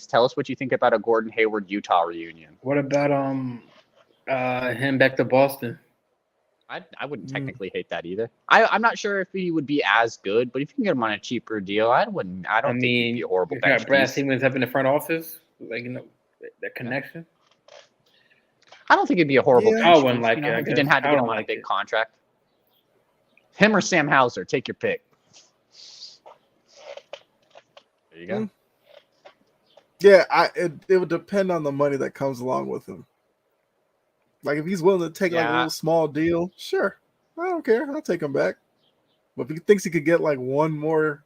tell us what you think about a Gordon Hayward Utah reunion. What about him back to Boston? I wouldn't technically hate that either. I'm not sure if he would be as good, but if you can get him on a cheaper deal, I don't think he'd be a horrible bench got Brad piece. Stevens up in the front office, that connection. I don't think it'd be a horrible bench I wouldn't piece, like it. if you didn't have to get him on a big contract. Him or Sam Hauser, take your pick. There you go. Yeah, it would depend on the money that comes along with him. Like if he's willing to take like a little small deal, sure, I don't care. I'll take him back. But if he thinks he could get like one more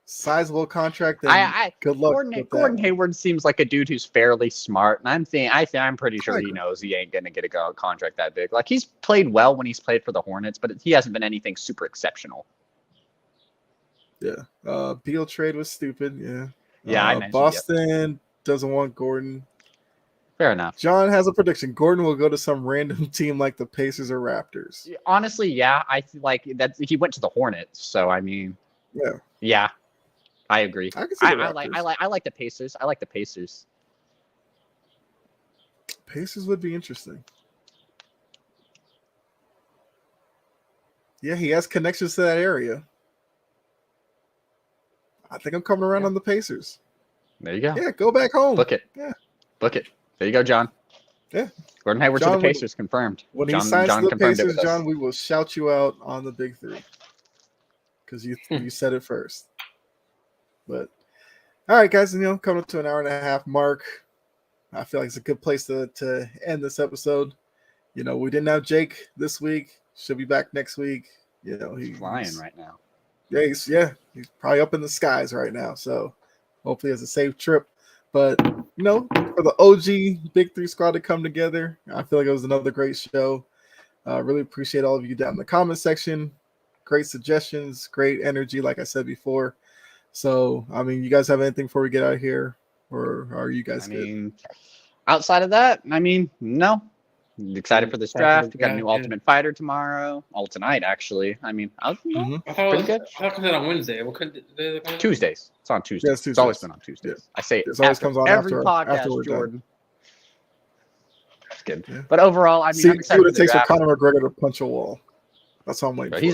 sizable contract, then good luck. Gordon Hayward seems like a dude who's fairly smart, and I'm pretty sure he knows he ain't gonna get a contract that big. Like he's played well when he's played for the Hornets, but he hasn't been anything super exceptional. Yeah, Beal trade was stupid. Yeah, I mentioned Boston doesn't want Gordon. Fair enough. John has a prediction. Gordon will go to some random team like the Pacers or Raptors. Honestly, yeah, I feel like that he went to the Hornets, so I mean, yeah, I agree. I like the Pacers. I like the Pacers. Pacers would be interesting. Yeah, he has connections to that area. I think I'm coming around on the Pacers. There you go. Yeah, go back home. Book it. Yeah. Book it. There you go, John. Yeah. Gordon Hayward to the Pacers, confirmed. When he signs to the Pacers, John, we will shout you out on the Big Three. Because you said it first. But, all right, guys, coming up to an hour and a half mark. I feel like it's a good place to end this episode. We didn't have Jake this week. Should be back next week. He's flying right now. Yeah, he's probably up in the skies right now. So hopefully it's a safe trip. But, for the OG Big Three squad to come together, I feel like it was another great show. Really appreciate all of you down in the comment section. Great suggestions, great energy, like I said before. So, you guys have anything before we get out of here? or are you guys I good? mean, outside of that, I mean, no. Excited for this draft. We got a new Ultimate Fighter tomorrow. All tonight, actually. I mean, I was Mhm. I thought pretty good. I thought it was on Wednesday. What could they come on? Tuesdays. It's on Tuesdays. Yeah, it's It's always Tuesdays. been on Tuesdays. Yeah. I say It always comes on every after podcast, we're done. Jordan. That's good. Yeah. But overall, I mean, See I'm excited what for it the takes for draft. Conor McGregor to punch a wall. That's all I'm waiting But for.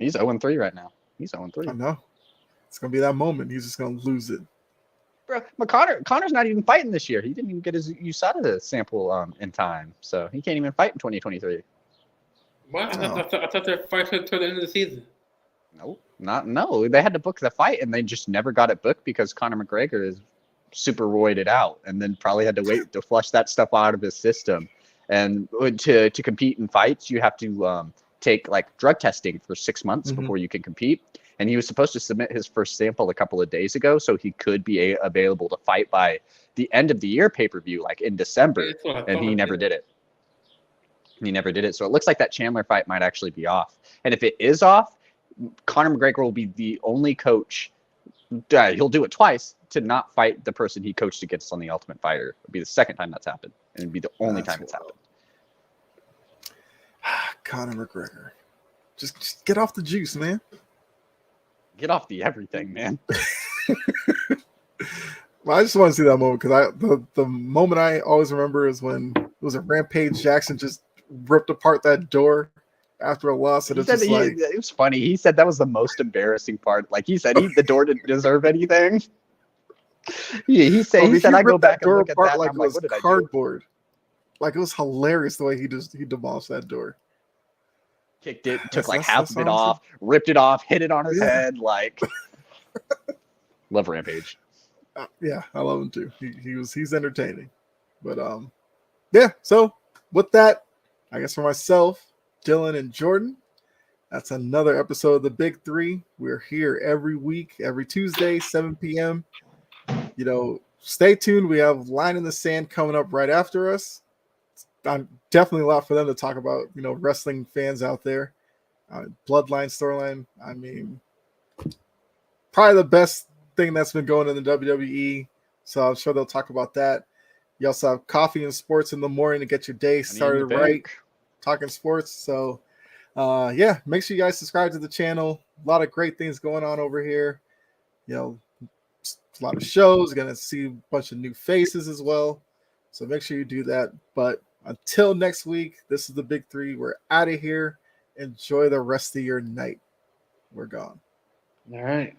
he's 0-3 right now. He's 0-3. I know. It's gonna be that moment. He's just gonna lose it. Bro, but Connor's not even fighting this year. He didn't even get his USADA sample in time, so he can't even fight in 2023. What? I thought they're fighting till the end of the season. No. They had to book the fight, and they just never got it booked because Conor McGregor is super roided out, and then probably had to wait to flush that stuff out of his system. And to compete in fights, you have to take like drug testing for 6 months before you can compete. And he was supposed to submit his first sample a couple of days ago, so he could be available to fight by the end of the year pay-per-view, like in December. And he never did it. He never did it. So it looks like that Chandler fight might actually be off. And if it is off, Conor McGregor will be the only coach. He'll do it twice to not fight the person he coached against on the Ultimate Fighter. It'll be the second time that's happened, and it'd be the only time it's happened. Conor McGregor, just get off the juice, man. Get off the everything, man. Well, I just want to see that moment because the moment I always remember is when it was a Rampage Jackson just ripped apart that door after a loss, and it's just like it was funny. He said that was the most embarrassing part. Like he said, the door didn't deserve anything. He said I go back and look at that. Like I'm it like, was what did cardboard. Like it was hilarious the way he demolished that door. Kicked it, took like half of it off, ripped it off, hit it on his head. Like, love Rampage. Yeah, I love him too. He's entertaining. But yeah. So with that, I guess for myself, Dylan, and Jordan, that's another episode of the Big Three. We're here every week, every Tuesday, 7 p.m. Stay tuned. We have Line in the Sand coming up right after us. Definitely a lot for them to talk about, wrestling fans out there. Bloodline storyline. I mean, probably the best thing that's been going in the WWE. So I'm sure they'll talk about that. You also have coffee and sports in the morning to get your day started right. Talking sports. So, make sure you guys subscribe to the channel. A lot of great things going on over here. A lot of shows. Going to see a bunch of new faces as well. So make sure you do that. But until next week, this is the Big Three. We're out of here. Enjoy the rest of your night. We're gone. All right.